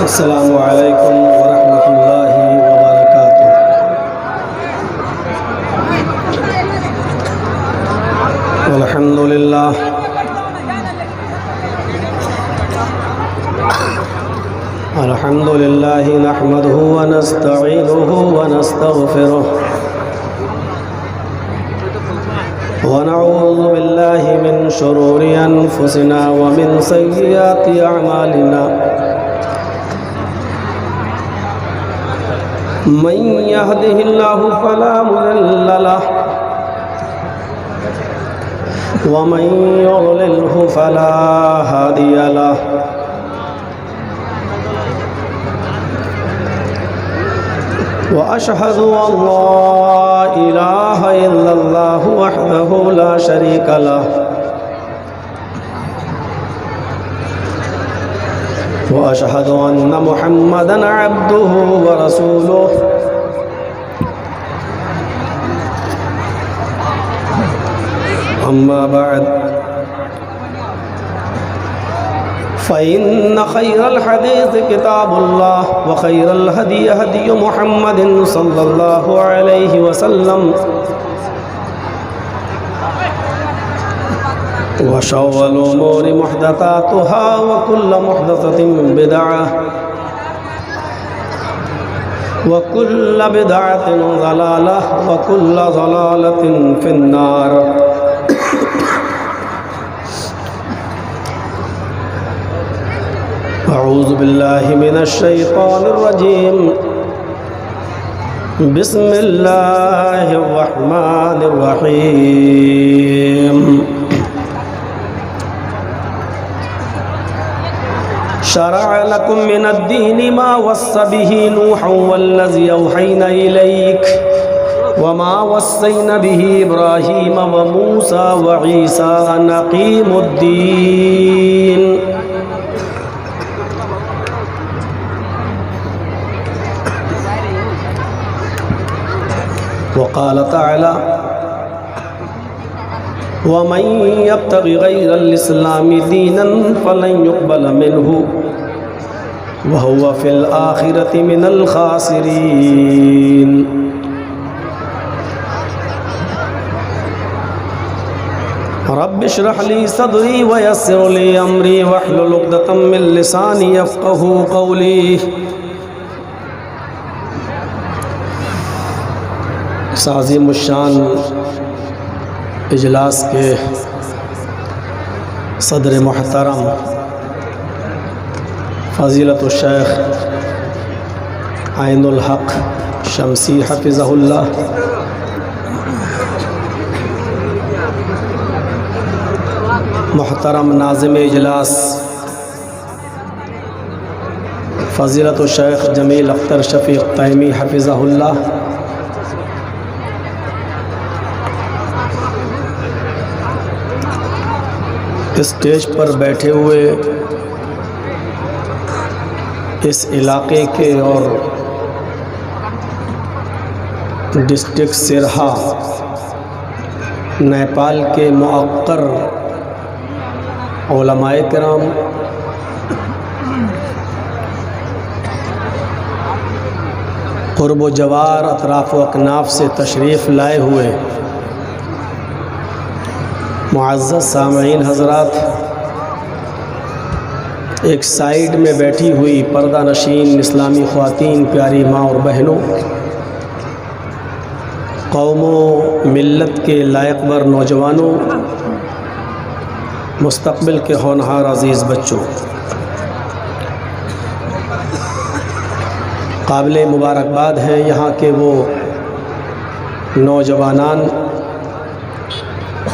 अस्सलामु अलैकुम वरहमतुल्लाहि वबरकातुह। अल्हम्दुलिल्लाह अल्हम्दुलिल्लाहि नहमदुहु व नस्तईनुहु व नस्तगफिरुह व नऊज़ु बिल्लाहि मिन शुरूरि अनफुसिना व मिन सय्यिआति अअमालिना। मन यहदिहिल्लाहु फला मुदिल्ल लहु व मन युद्लिल्हु फला हादिय लहु। व अशहदु अल्ला इलाहा इल्लल्लाहु वहदहु ला शरीका लहु व अशहदु अन्ना मुहम्मदन अब्दुहु व रसूलुहु। अम्मा बअद फ़इन्न खैरल हदीस किताबुल्लाह व खैरल हदी हदी मुहम्मदिन सल्लल्लाहु अलैहि वसल्लम व शर्रुल उमूरि मुहदसातुहा व कुल्लु मुहदसतिन बिदअह व कुल्लु बिदअतिन ज़लालह व कुल्लु ज़लालतिन फिन्नार। अऊज़ु बिल्लाहि मिनश शैतानिर रजीम। बिस्मिल्लाहिर रहमानिर रहीम। शरअ लकुम मिनद्दीनि मा वस्सा बिही नूहन वल्लज़ी औहैना इलैक व मा वस्सैना बिही इब्राहीम व मूसा व ईसा अन अक़ीमुद्दीन। वक़ाल तआला वमन यब्तग़ि गैरल इस्लामि दीनन फ़लन युक़बल मिन्हु व हुवा फ़िल आख़िरति मिनल ख़ासिरीन। रब्बि इश्रह ली सदरी व यस्सिर ली अमरी वहलुल उक़दतम मिन लिसानी यफ़क़हू क़ौली। साज़िमुश्शान इजलास के सदर मोहतरम फ़ज़ीलतुल शेख आइनुल हक़ शमसी हफ़िज़हुल्लाह, मोहतरम नाज़िम इजलास फ़ज़ीलतुल शेख जमील अख्तर शफ़ीक़ तैमी हफ़िज़हुल्लाह, स्टेज पर बैठे हुए इस इलाके के और डिस्ट्रिक्ट सिरहा नेपाल के मुअक्कर उलमाए किराम, क़ुर्ब व जवार अतराफ़ व अकनाफ़ से तशरीफ़ लाए हुए मुअज़्ज़ज़ सामईन हज़रात, एक साइड में बैठी हुई पर्दा नशीन इस्लामी ख़वातीन, प्यारी माँ और बहनों, कौमों मिल्लत के लायक़वर नौजवानों, मुस्तक़बिल के होनहार अज़ीज़ बच्चों, काबिल मुबारकबाद हैं यहाँ के वो नौजवानान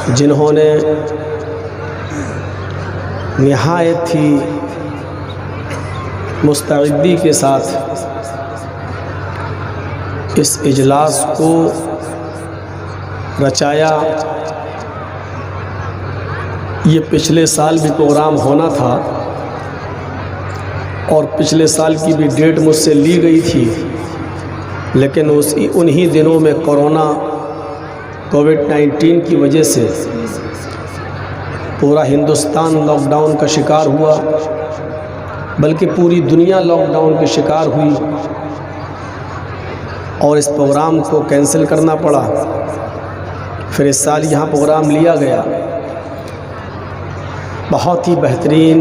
जिन्होंने निहायत ही मुस्तैदी के साथ इस इजलास को रचाया। ये पिछले साल भी प्रोग्राम होना था और पिछले साल की भी डेट मुझसे ली गई थी, लेकिन उन्हीं दिनों में कोविड-19 की वजह से पूरा हिंदुस्तान लॉकडाउन का शिकार हुआ। बल्कि पूरी दुनिया लॉकडाउन के शिकार हुई और इस प्रोग्राम को कैंसिल करना पड़ा। फिर इस साल यहाँ प्रोग्राम लिया गया। बहुत ही बेहतरीन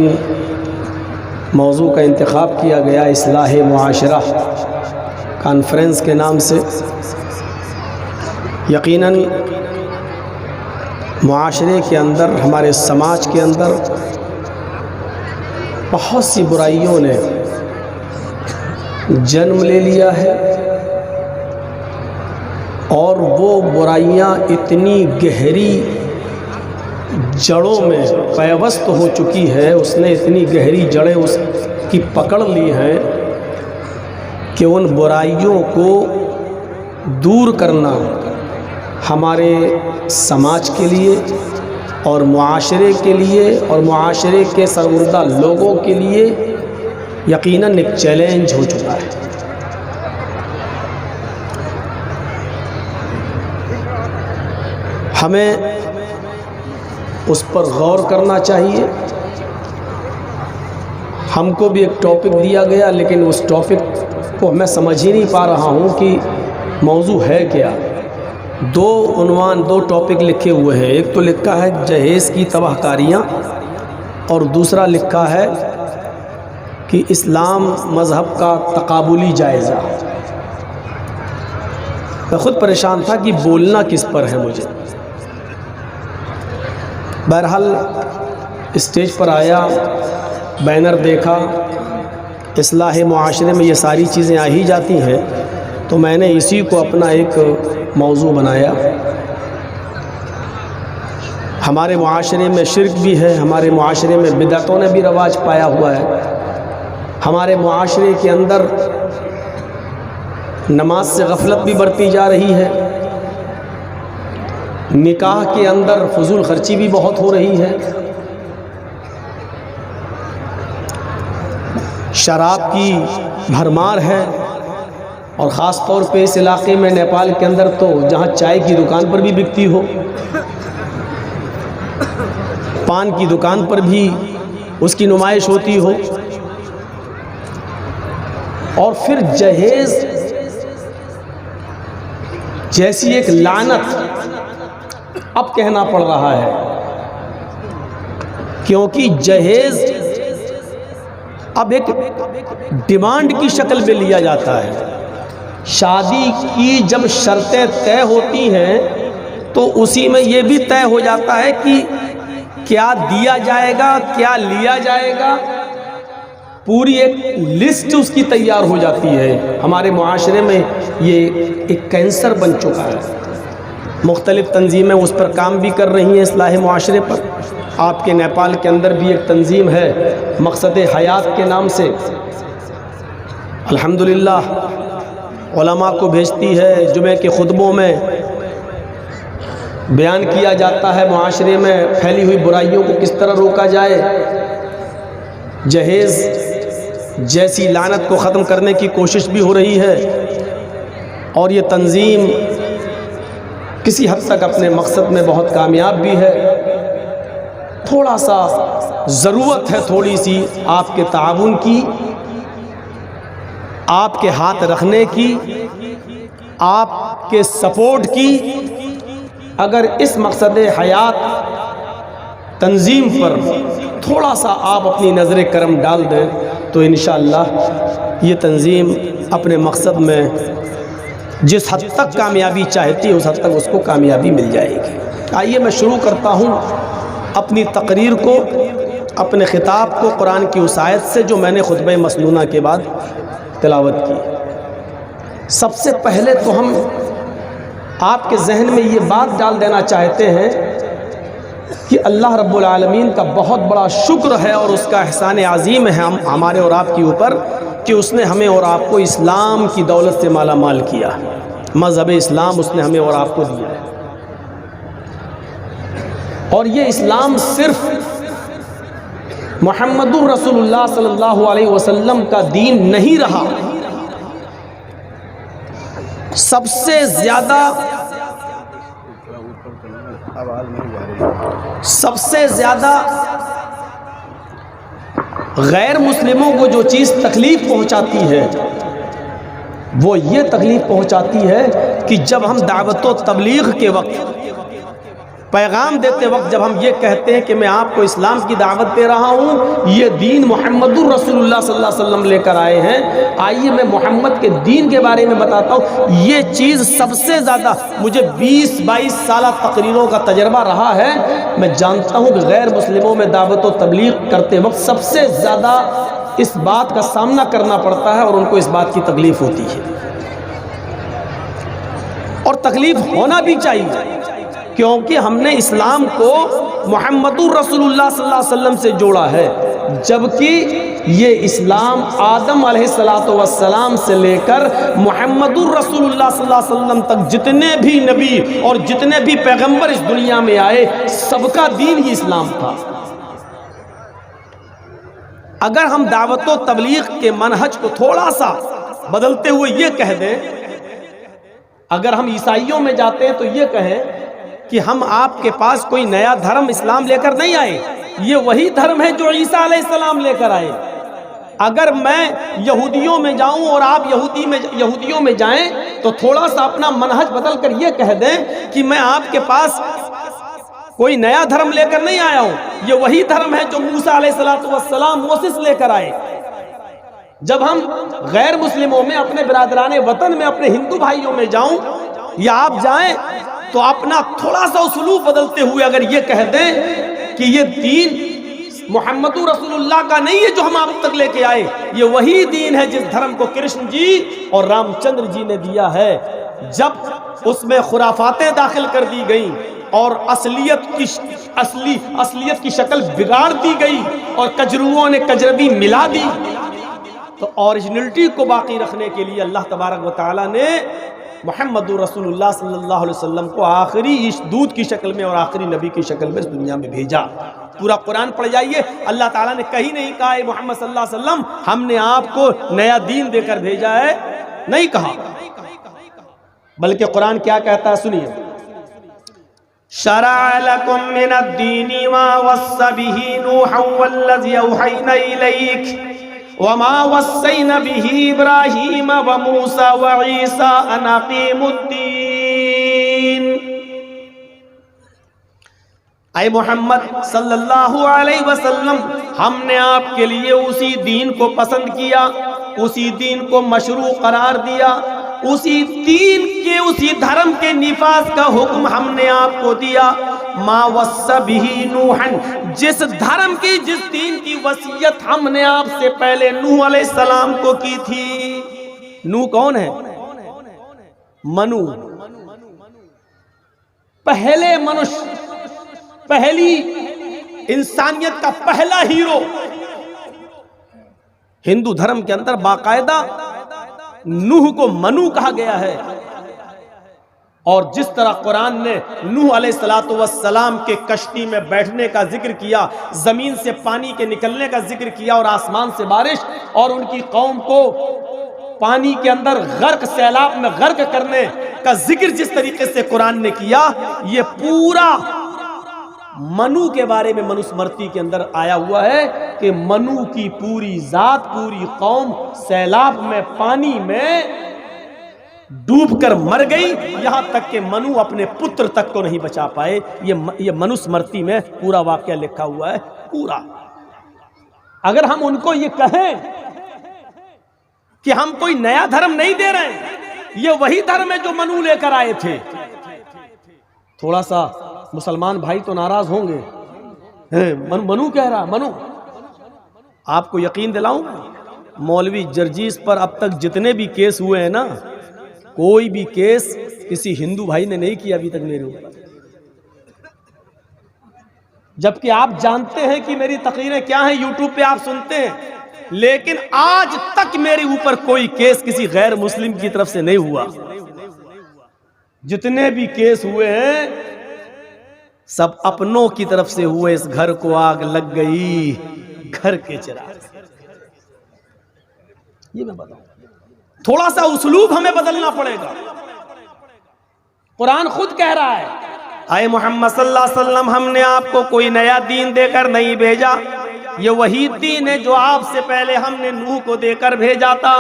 मौजू का इंतखाब किया गया, इस्लाह मुआशरा कॉन्फ्रेंस के नाम से। यकीनन मुआशरे के अंदर, हमारे समाज के अंदर बहुत सी बुराइयों ने जन्म ले लिया है और वो बुराइयां इतनी गहरी जड़ों में पैवस्त हो चुकी है, उसने इतनी गहरी जड़ें उसकी पकड़ ली हैं कि उन बुराइयों को दूर करना हमारे समाज के लिए और मुआशरे के लिए और मुआशरे के सरगुर्दा लोगों के लिए यकीनन एक चैलेंज हो चुका है। हमें उस पर गौर करना चाहिए। हमको भी एक टॉपिक दिया गया, लेकिन उस टॉपिक को मैं समझ ही नहीं पा रहा हूँ कि मौजू है क्या। दो टॉपिक लिखे हुए हैं। एक तो लिखा है जहेज़ की तबाहकारियाँ और दूसरा लिखा है कि इस्लाम मज़हब का तकाबुली जायज़ा। मैं ख़ुद परेशान था कि बोलना किस पर है मुझे। बहरहाल स्टेज पर आया, बैनर देखा, इस्लाह मुआशरे में ये सारी चीज़ें आ ही जाती हैं, तो मैंने इसी को अपना एक मौजू बनाया। हमारे मुआशरे में शिर्क भी है, हमारे मुआशरे में बिदअतों ने भी रवाज पाया हुआ है, हमारे मुआशरे के अंदर नमाज से गफलत भी बढ़ती जा रही है, निकाह के अंदर फजूल खर्ची भी बहुत हो रही है, शराब की भरमार है और ख़ास तौर पे इस इलाके में नेपाल के अंदर तो जहाँ चाय की दुकान पर भी बिकती हो, पान की दुकान पर भी उसकी नुमाइश होती हो, और फिर जहेज़ जैसी एक लानत अब कहना पड़ रहा है, क्योंकि जहेज़ अब एक डिमांड की शक्ल में लिया जाता है। शादी की जब शर्तें तय होती हैं तो उसी में ये भी तय हो जाता है कि क्या दिया जाएगा, क्या लिया जाएगा, पूरी एक लिस्ट उसकी तैयार हो जाती है। हमारे मुआशरे में ये एक कैंसर बन चुका है। मुख्तलिफ़ तंजीमें उस पर काम भी कर रही हैं, इस्लाह मुआशरे पर। आपके नेपाल के अंदर भी एक तंजीम है मकसद हयात के नाम से, अल्हम्दुलिल्लाह उलमा को भेजती है। जुमे के खुतबों में बयान किया जाता है मुआशरे में फैली हुई बुराइयों को किस तरह रोका जाए। जहेज़ जैसी लानत को ख़त्म करने की कोशिश भी हो रही है और ये तंजीम किसी हद तक अपने मकसद में बहुत कामयाब भी है। थोड़ा सा ज़रूरत है थोड़ी सी आपके ताउन की, आपके हाथ रखने की, आपके सपोर्ट की। अगर इस मकसद हयात तंजीम पर थोड़ा सा आप अपनी नज़र करम डाल दें तो इंशाअल्लाह ये तंजीम अपने मकसद में जिस हद तक कामयाबी चाहती है उस हद तक उसको कामयाबी मिल जाएगी। आइए मैं शुरू करता हूँ अपनी तकरीर को, अपने ख़िताब को कुरान की उस आयत से जो मैंने खुतबे मसनूना के बाद तिलावत की। सबसे पहले तो हम आपके जहन में ये बात डाल देना चाहते हैं कि अल्लाह रब्बुल आलमीन का बहुत बड़ा शुक्र है और उसका एहसान अज़ीम है हमारे और आपके ऊपर कि उसने हमें और आपको इस्लाम की दौलत से माला माल किया। मज़हब इस्लाम उसने हमें और आपको दिया है और ये इस्लाम सिर्फ मुहम्मदुर रसूलुल्लाह सल्लल्लाहु अलैहि वसल्लम का दीन नहीं रहा, सबसे ज़्यादा गैर मुस्लिमों को जो चीज़ तकलीफ़ पहुंचाती है वो ये तकलीफ़ पहुंचाती है कि जब हम दावत व तबलीग के वक्त, पैगाम देते वक्त जब हम ये कहते हैं कि मैं आपको इस्लाम की दावत दे रहा हूँ, ये दीन मोहम्मदुर रसूलुल्लाह सल्लल्लाहु अलैहि वसल्लम लेकर आए हैं, आइए मैं मोहम्मद के दीन के बारे में बताता हूँ। ये चीज़ सबसे ज़्यादा मुझे 20-22 साल तकरीरों का तजर्बा रहा है। मैं जानता हूँ कि गैर मुस्लिमों में दावत व तबलीग करते वक्त सबसे ज़्यादा इस बात का सामना करना पड़ता है और उनको इस बात की तकलीफ़ होती है, और तकलीफ़ होना भी चाहिए, क्योंकि हमने इस्लाम को मुहम्मदुर रसूलुल्लाह सल्लल्लाहु अलैहि वसल्लम से जोड़ा है, जबकि ये इस्लाम आदम अलैहिस्सलातु वस्सलाम से लेकर मुहम्मदुर रसूलुल्लाह सल्लल्लाहु अलैहि वसल्लम तक जितने भी नबी और जितने भी पैगंबर इस दुनिया में आए, सबका दीन ही इस्लाम था। अगर हम दावत व तबलीग के मनहज को थोड़ा सा बदलते हुए ये कह दें, अगर हम ईसाइयों में जाते हैं तो ये कहें कि हम आपके पास कोई नया धर्म इस्लाम लेकर नहीं आए, ये वही धर्म है जो ईसा अलैहिस्सलाम लेकर आए। अगर मैं यहूदियों में जाऊं और आप यहूदियों में जाएं तो थोड़ा सा अपना मनहज बदल कर ये कह दें कि मैं आपके पास कोई नया धर्म लेकर नहीं आया हूं, ये वही धर्म है जो मूसा अलैहिस्सलातु वस्सलाम मोसेस लेकर आए। जब हम गैर मुस्लिमों में, अपने बिरादराने वतन में, अपने हिंदू भाइयों में जाऊं या आप जाएं, तो अपना थोड़ा सा उसलूब बदलते हुए अगर ये कह दें कि ये दीन मुहम्मदुर रसूलुल्लाह का नहीं है जो हम आप तक लेके आए, ये वही दीन है जिस धर्म को कृष्ण जी और रामचंद्र जी ने दिया है। जब उसमें खुराफातें दाखिल कर दी गई और असलियत की शक्ल बिगाड़ दी गई और कजरुओं ने कजरबी मिला दी, तो ओरिजिनलिटी को बाकी रखने के लिए अल्लाह तबारक व तआला ने मुहम्मदुर रसूलुल्लाह सल्लल्लाहु अलैहि वसल्लम को आखिरी इस दूत की शक्ल में और आखिरी नबी की शक्ल में इस दुनिया में भेजा। पूरा कुरान पढ़ जाइए, अल्लाह ताला ने कहीं नहीं कहा है मोहम्मद सल्लल्लाहु अलैहि वसल्लम हमने आपको नया दीन देकर भेजा है, नहीं कहा, बल्कि कुरान क्या कहता है सुनिए, शरअ लकुम मिनद्दीनि मा वस्सा बिही नूहन वल्लज़ी औहैना इलैक वमा वस्सैना बिही इब्राहीम व मूसा व ईसा अन अक़ीमुद्दीन। ऐ मोहम्मद सल्लल्लाहु अलैहि वसल्लम, हमने आपके लिए उसी दीन को पसंद किया, उसी दीन को मशरू करार दिया, उसी दीन के, उसी धर्म के निफाज का हुक्म हमने आपको दिया। मा वस्सा बिही नूहन, जिस धर्म की, जिस दीन की वसीयत हमने आपसे पहले नूह अलैहिस्सलाम को की थी। नूह कौन है? मनु, पहले मनुष्य, पहली इंसानियत का पहला हीरो। हिंदू धर्म के अंदर बाकायदा नूह को मनु कहा गया है। और जिस तरह कुरान ने नूह अलैहिस्सलातु वस्सलाम के कश्ती में बैठने का जिक्र किया, जमीन से पानी के निकलने का जिक्र किया और आसमान से बारिश, और उनकी कौम को पानी के अंदर गर्क, सैलाब में गर्क करने का जिक्र जिस तरीके से कुरान ने किया, ये पूरा मनु के बारे में मनुस्मृति के अंदर आया हुआ है कि मनु की पूरी जात, पूरी कौम सैलाब में, पानी में डूबकर मर गई, यहां तक कि मनु अपने पुत्र तक को नहीं बचा पाए। ये मनुस्मृति में पूरा वाकया लिखा हुआ है पूरा। अगर हम उनको ये कहें कि हम कोई नया धर्म नहीं दे रहे हैं, ये वही धर्म है जो मनु लेकर आए थे, थोड़ा सा मुसलमान भाई तो नाराज होंगे, मनु कह रहा, मनु। आपको यकीन दिलाऊं, मौलवी जर्जीस पर अब तक जितने भी केस हुए हैं ना, कोई भी केस किसी हिंदू भाई ने नहीं किया अभी तक मेरे ऊपर। जबकि आप जानते हैं कि मेरी तकरीरें क्या हैं, यूट्यूब पे आप सुनते हैं, लेकिन आज तक मेरे ऊपर कोई केस किसी गैर मुस्लिम की तरफ से नहीं हुआ। जितने भी केस हुए हैं सब अपनों की तरफ से हुए। इस घर को आग लग गई, घर के चिराग। ये मैं बताऊं, थोड़ा सा उसलूब हमें बदलना पड़ेगा। कुरान खुद कह रहा है, आए मोहम्मद सल्लल्लाहु अलैहि वसल्लम, हमने आपको कोई नया दीन देकर नहीं भेजा, ये वही दीन है जो आपसे पहले हमने नूह को देकर भेजा था।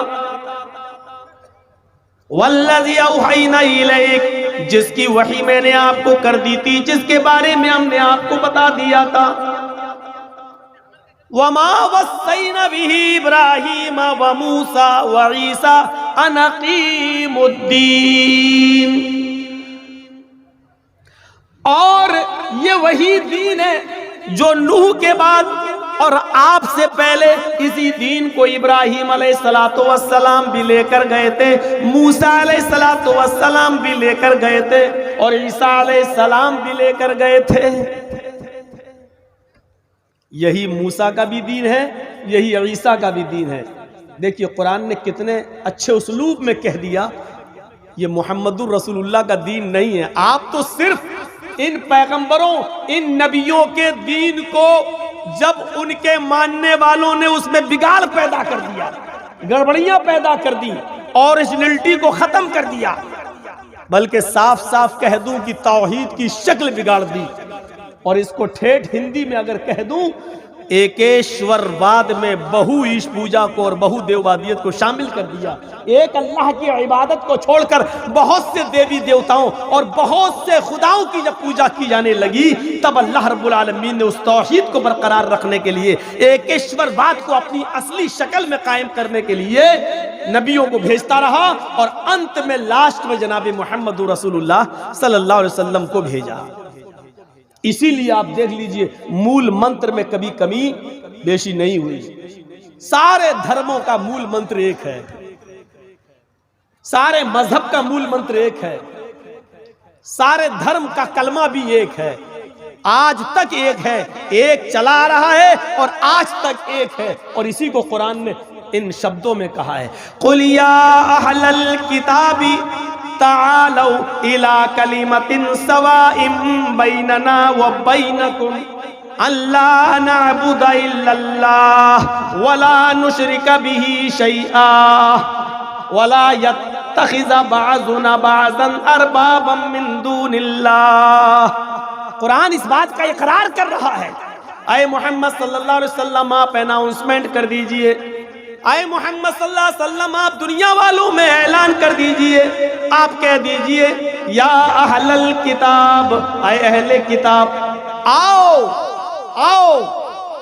वल्लज़ी औहैना इलैक, जिसकी वही मैंने आपको कर दी थी, जिसके बारे में हमने आपको बता दिया था। वमा वस्सैना बिही इब्राहीम व मूसा व ईसा अन अक़ीमुद्दीन, और ये वही दीन है जो नूह के बाद और आपसे पहले इसी दीन को इब्राहीम अलैहिस्सलातु वस्सलाम भी लेकर गए थे, मूसा अलैहिस्सलातु वस्सलाम भी लेकर गए थे, और ईसा अलैहिस्सलाम भी लेकर गए थे। यही मूसा का भी दीन है, यही ईसा का भी दीन है। देखिए कुरान ने कितने अच्छे उस्लूब में कह दिया, ये मुहम्मदुर रसूलुल्लाह का दीन नहीं है। आप तो सिर्फ इन पैगंबरों, इन नबियों के दीन को जब उनके मानने वालों ने उसमें बिगाड़ पैदा कर दिया, गड़बड़ियां पैदा कर दी, ओरिजिनलिटी को खत्म कर दिया, बल्कि साफ साफ कह दूं कि तौहीद की शक्ल बिगाड़ दी, और इसको ठेठ हिंदी में अगर कह दूं, एकेश्वरवाद में बहु ईश पूजा को और बहु देववादियत को शामिल कर दिया। एक अल्लाह की इबादत को छोड़कर बहुत से देवी देवताओं और बहुत से खुदाओं की जब पूजा की जाने लगी, तब अल्लाह रब्बुल आलमीन ने उस तौहीद को बरकरार रखने के लिए, एकेश्वरवाद को अपनी असली शक्ल में कायम करने के लिए नबियों को भेजता रहा, और अंत में लास्ट में जनाब मुहम्मद रसूलुल्लाह सल्लल्लाहु अलैहि वसल्लम को भेजा। इसीलिए आप देख लीजिए, मूल मंत्र में कभी कमी बेशी नहीं हुई। सारे धर्मों का मूल मंत्र एक है, सारे मजहब का मूल मंत्र एक है, सारे धर्म का कलमा भी एक है, आज तक एक है, एक चला आ रहा है और आज तक एक है। और इसी को कुरान ने इन शब्दों में कहा है, कुल या अहलल किताबी तालौ इला कलिमतिन सवाइम बैनना व बैनकुम अल्ला नअबुदा इल्लल्लाह वला नुशरिका बिही शैआ वला यत्तखिज़ बाज़ुना बाज़न अरबाबम मिन दूनिल्लाह। कुरान इस बात का इकरार कर रहा है। आए मोहम्मद सल्लल्लाहु अलैहि वसल्लम, आप अनाउंसमेंट कर दीजिए। आए मोहम्मद सल्लल्लाहु अलैहि वसल्लम, आप दुनिया वालों में ऐलान कर दीजिए, आप कह दीजिए, या अहलल किताब, आए अहले किताब, आओ आओ,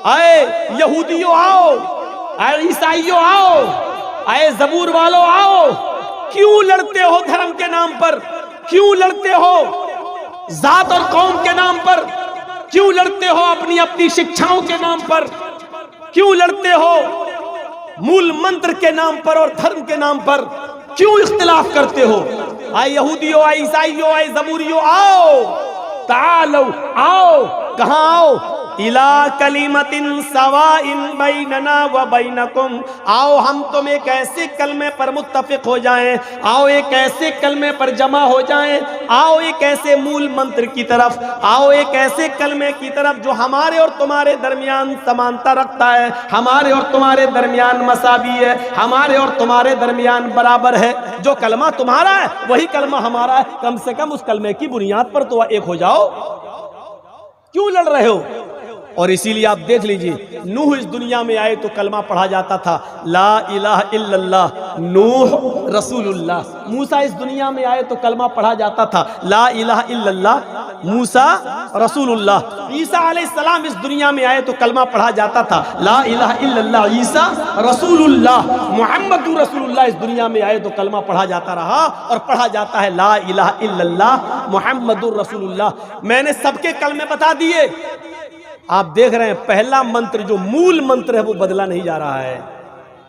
आए यहूदियों आओ, आए ईसाइयों आओ, आए जबूर वालों आओ। क्यों लड़ते हो धर्म के नाम पर? क्यों लड़ते हो जात और कौम के नाम पर? क्यों लड़ते हो अपनी अपनी शिक्षाओं के नाम पर? क्यों लड़ते हो मूल मंत्र के नाम पर और धर्म के नाम पर? क्यों इख्तिलाफ करते हो? आए यहूदियों, आए ईसाइयों, आए जबूरियों, आओ, तालो, आओ। कहां आओ? इला कलिमतिन सवाइन बैनना व बैनकुम, आओ हम तुम एक ऐसे कलमे पर मुत्तफिक हो जाएं, आओ एक ऐसे कलमे पर जमा हो जाएं, आओ एक ऐसे मूल मंत्र की तरफ, आओ एक ऐसे कलमे की तरफ जो हमारे और तुम्हारे दरमियान समानता रखता है, हमारे और तुम्हारे दरमियान मसावी है, हमारे और तुम्हारे दरमियान बराबर है। जो कलमा तुम्हारा है वही कलमा हमारा है, कम से कम उस कलमे की बुनियाद पर तो एक हो जाओ। क्यों लड़ रहे हो? और इसीलिए आप देख लीजिए, नूह इस दुनिया में आए तो कलमा पढ़ा जाता था, ला इलाहा इल्लल्लाह नूह रसूलुल्लाह। मूसा इस दुनिया में आए तो कलमा पढ़ा जाता था, ला इलाहा इल्लल्लाह मूसा रसूलुल्लाह। ईसा अलैहिस्सलाम इस दुनिया में आए तो कलमा पढ़ा जाता था, ला इलाहा इल्लल्लाह ईसा रसूलुल्लाह। मुहम्मदुर रसूलुल्लाह इस दुनिया में आए तो कलमा पढ़ा जाता रहा और पढ़ा जाता है, ला इलाहा इल्लल्लाह मुहम्मदुर रसूलुल्लाह। मैंने सबके कलमे बता दिए। आप देख रहे हैं, पहला मंत्र जो मूल मंत्र है वो बदला नहीं जा रहा है,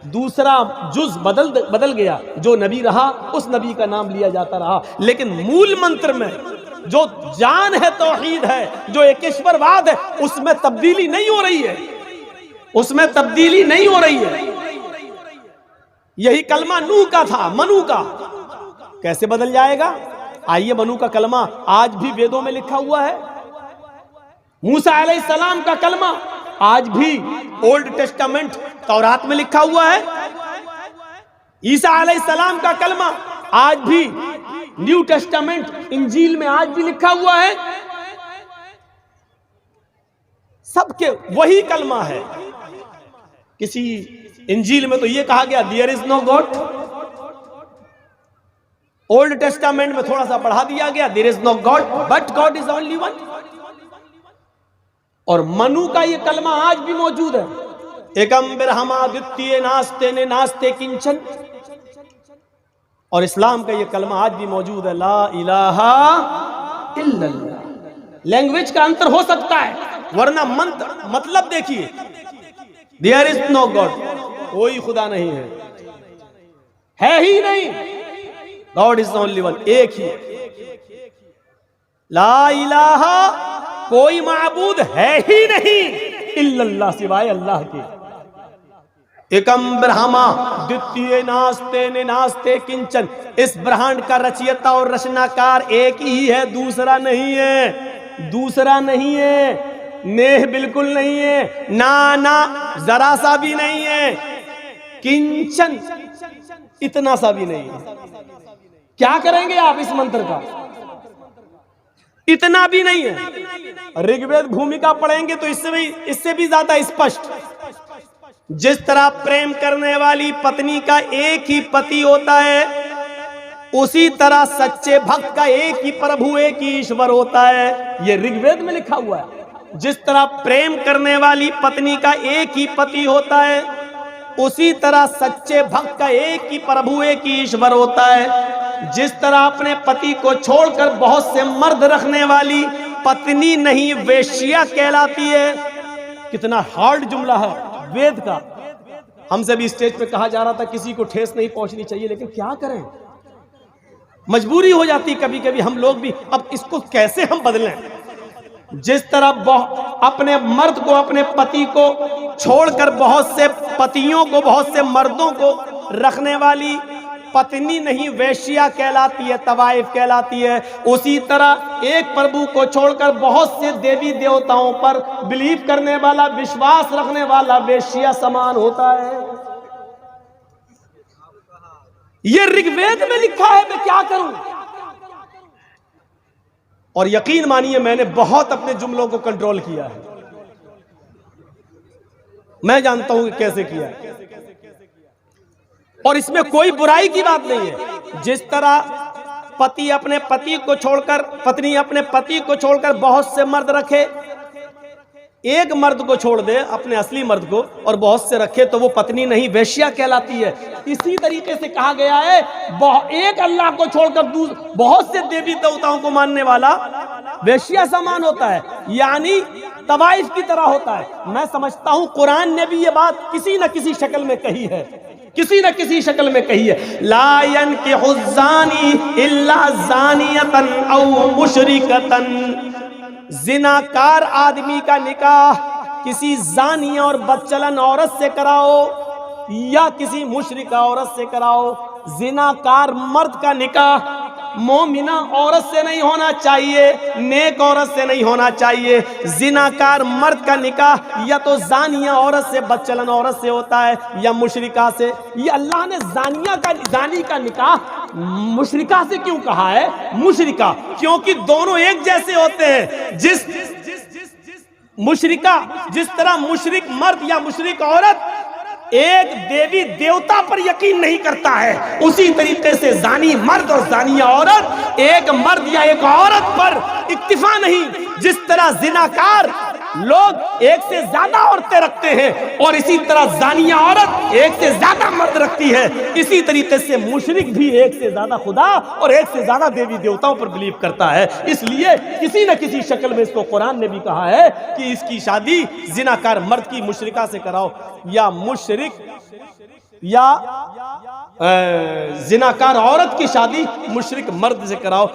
दूसरा जुज बदल गया, जो नबी रहा उस नबी का नाम लिया जाता रहा, लेकिन मूल मंत्र में जो जान है, तौहीद है, जो एकेश्वरवाद है, उसमें तब्दीली नहीं हो रही है, उसमें तब्दीली नहीं हो रही है। यही कलमा नूह का था, मनु का, कैसे बदल जाएगा? आइए, मनु का कलमा आज भी वेदों में लिखा हुआ है, मूसा अलैहिस्सलाम का कलमा आज भी ओल्ड टेस्टामेंट तौरात में लिखा हुआ है, ईसा अलैहिस्सलाम का कलमा आज भी न्यू टेस्टामेंट इंजील में आज भी लिखा हुआ है। सबके वही कलमा है। किसी इंजील में तो ये कहा गया there is no God, Old Testament में थोड़ा सा बढ़ा दिया गया there is no God but God is only one. और मनु का ये कलमा आज भी मौजूद है, एकम बिरहमा द्वितीय नास्ते ने नास्ते किंचन। और इस्लाम का ये कलमा आज भी मौजूद है, ला इलाहा इल्लल्लाह। लैंग्वेज का अंतर हो सकता है, वरना मंत्र मतलब देखिए, देयर इज नो गॉड, कोई खुदा नहीं है ही नहीं, गॉड इज ओनली वन, एक ही। ला इलाहा, कोई माबूद है ही नहीं इल्लल्लाह, सिवाय अल्लाह के। एकम ब्रह्मा द्वितीय नास्ते ने नास्ते किंचन, इस ब्रह्मांड का रचयिता और रचनाकार एक ही है, दूसरा नहीं है, दूसरा नहीं है, नेह बिल्कुल नहीं है, ना जरा सा भी नहीं है, किंचन इतना सा भी नहीं है। क्या करेंगे आप इस मंत्र का? इतना भी नहीं है। ऋग्वेद भूमिका पढ़ेंगे तो इससे भी ज्यादा स्पष्ट। जिस तरह प्रेम करने वाली पत्नी का एक ही पति होता है, उसी तरह सच्चे भक्त का एक ही प्रभु, एक ही ईश्वर होता है। यह ऋग्वेद में लिखा हुआ है। जिस तरह प्रेम करने वाली पत्नी का एक ही पति होता है, उसी तरह सच्चे भक्त का एक ही प्रभु, एक ही ईश्वर होता है। जिस तरह अपने पति को छोड़कर बहुत से मर्द रखने वाली पत्नी नहीं वेश्या कहलाती है। कितना हार्ड जुमला है वेद का। हमसे भी स्टेज पे कहा जा रहा था किसी को ठेस नहीं पहुंचनी चाहिए, लेकिन क्या करें, मजबूरी हो जाती कभी कभी हम लोग भी। अब इसको कैसे हम बदलें? जिस तरह अपने मर्द को, अपने पति को छोड़कर बहुत से पतियों को, बहुत से मर्दों को रखने वाली पत्नी नहीं वेश्या कहलाती है, तवाइफ कहलाती है, उसी तरह एक प्रभु को छोड़कर बहुत से देवी देवताओं पर बिलीव करने वाला, विश्वास रखने वाला वेश्या समान होता है। ये ऋग्वेद में लिखा है, मैं क्या करूं? और यकीन मानिए मैंने बहुत अपने जुमलों को कंट्रोल किया है। मैं जानता हूं कि कैसे किया है, और इसमें कोई बुराई की बात नहीं है। जिस तरह पति अपने पति को छोड़कर, पत्नी अपने पति को छोड़कर बहुत से मर्द रखे, एक मर्द को छोड़ दे अपने असली मर्द को और बहुत से रखे, तो वो पत्नी नहीं वेश्या कहलाती है। इसी तरीके से कहा गया है एक अल्लाह को छोड़कर बहुत से देवी देवताओं को मानने वाला वेश्या समान होता है, यानी तवाइफ की तरह होता है। मैं समझता हूं कुरान ने भी ये बात किसी न किसी शक्ल में कही है, किसी न किसी शक्ल में कही है। ला यनकिहु ज़ानी इल्ला ज़ानियतन औ मुशरिकतन, जिनाकार आदमी का निकाह किसी जानिया और बदचलन औरत से कराओ या किसी मुशरिका औरत से कराओ। जिनाकार मर्द का निकाह मोमिना औरत से नहीं होना चाहिए, नेक औरत से नहीं होना चाहिए। जिनाकार मर्द का निकाह या तो जानिया औरत से, बदचलन औरत से होता है, या मुशरिका से। ये अल्लाह ने जानी का निकाह मुशरिका से क्यों कहा है? मुशरिका क्योंकि दोनों एक जैसे होते हैं। जिस मुशरिका, जिस तरह मुशरिक मर्द या मुशरिक औरत एक देवी देवता पर यकीन नहीं करता है, उसी तरीके से जानी मर्द और जानिया औरत एक मर्द या एक औरत पर इक्तिफा नहीं। जिस तरह जिनाकार लोग एक से ज्यादा औरतें रखते हैं और इसी तरह जानिया औरत एक से ज्यादा मर्द रखती है, इसी तरीके से मुशरिक भी एक से ज्यादा खुदा और एक से ज्यादा देवी देवताओं पर बिलीव करता है। इसलिए किसी न किसी शक्ल में इसको कुरान ने भी कहा है कि इसकी शादी जिनाकार मर्द की मुशरिका से कराओ, या मुशरिक या जिनाकार औरत की शादी मुशरिक मर्द से कराओ,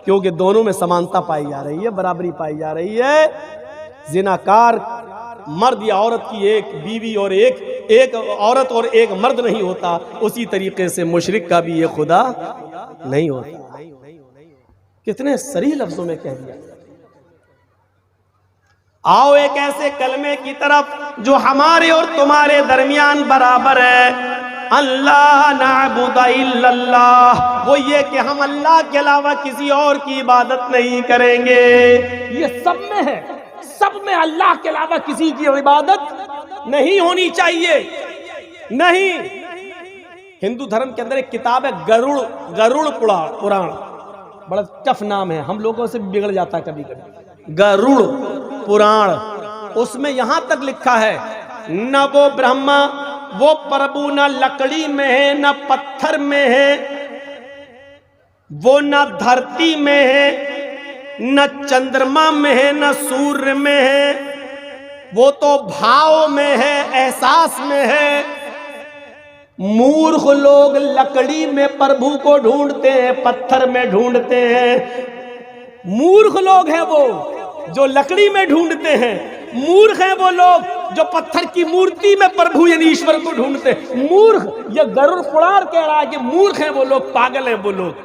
क्योंकि दोनों में समानता पाई जा रही है, बराबरी पाई जा रही है। जिनाकार मर्द या औरत की एक बीवी और एक औरत और एक मर्द नहीं होता, उसी तरीके से मुशरिक का भी ये खुदा नहीं होता। कितने सही लफ्जों में कह दिया। आओ एक ऐसे कलमे की तरफ जो हमारे और तुम्हारे दरमियान बराबर है। अल्लाह नाबुद इल्लल्लाह, वो ये कि हम अल्लाह के अलावा किसी और की इबादत नहीं करेंगे। ये सब में है, सब में अल्लाह के अलावा किसी की इबादत नहीं होनी चाहिए। नहीं, हिंदू धर्म के अंदर एक किताब है गरुड़ पुराण, बड़ा टफ नाम है, हम लोगों से बिगड़ जाता है कभी कभी। गरुड़ पुराण, उसमें यहां तक लिखा है न वो ब्रह्मा वो प्रभु न लकड़ी में है न पत्थर में है, वो न धरती में है न चंद्रमा में है न सूर्य में है, वो तो भाव में है, एहसास में है। मूर्ख लोग लकड़ी में प्रभु को ढूंढते हैं, पत्थर में ढूंढते हैं। मूर्ख लोग हैं वो जो लकड़ी में ढूंढते हैं, मूर्ख हैं वो लोग जो पत्थर की मूर्ति में प्रभु यानी ईश्वर को ढूंढते हैं। मूर्ख, ये गरुड़ पुराण कह रहा है कि मूर्ख हैं वो लोग, पागल हैं वो लोग।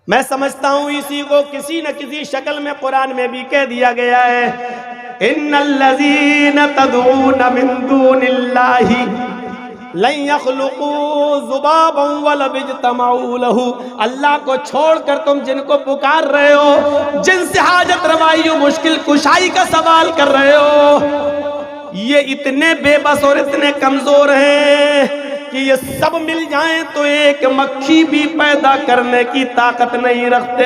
मैं समझता हूं इसी को किसी न किसी शक्ल में कुरान में भी कह दिया गया है, इन्नल्लज़ीना तदऊना मिन दूनिल्लाहि लन यख़्लुक़ू ज़ुबाबन वला यज्तमऊ लहू। अल्लाह को छोड़कर तुम जिनको पुकार रहे हो, जिनसे हाजत रवाई मुश्किल कुशाई का सवाल कर रहे हो, ये इतने बेबस और इतने कमजोर हैं कि ये सब मिल जाएं तो एक मक्खी भी पैदा करने की ताकत नहीं रखते।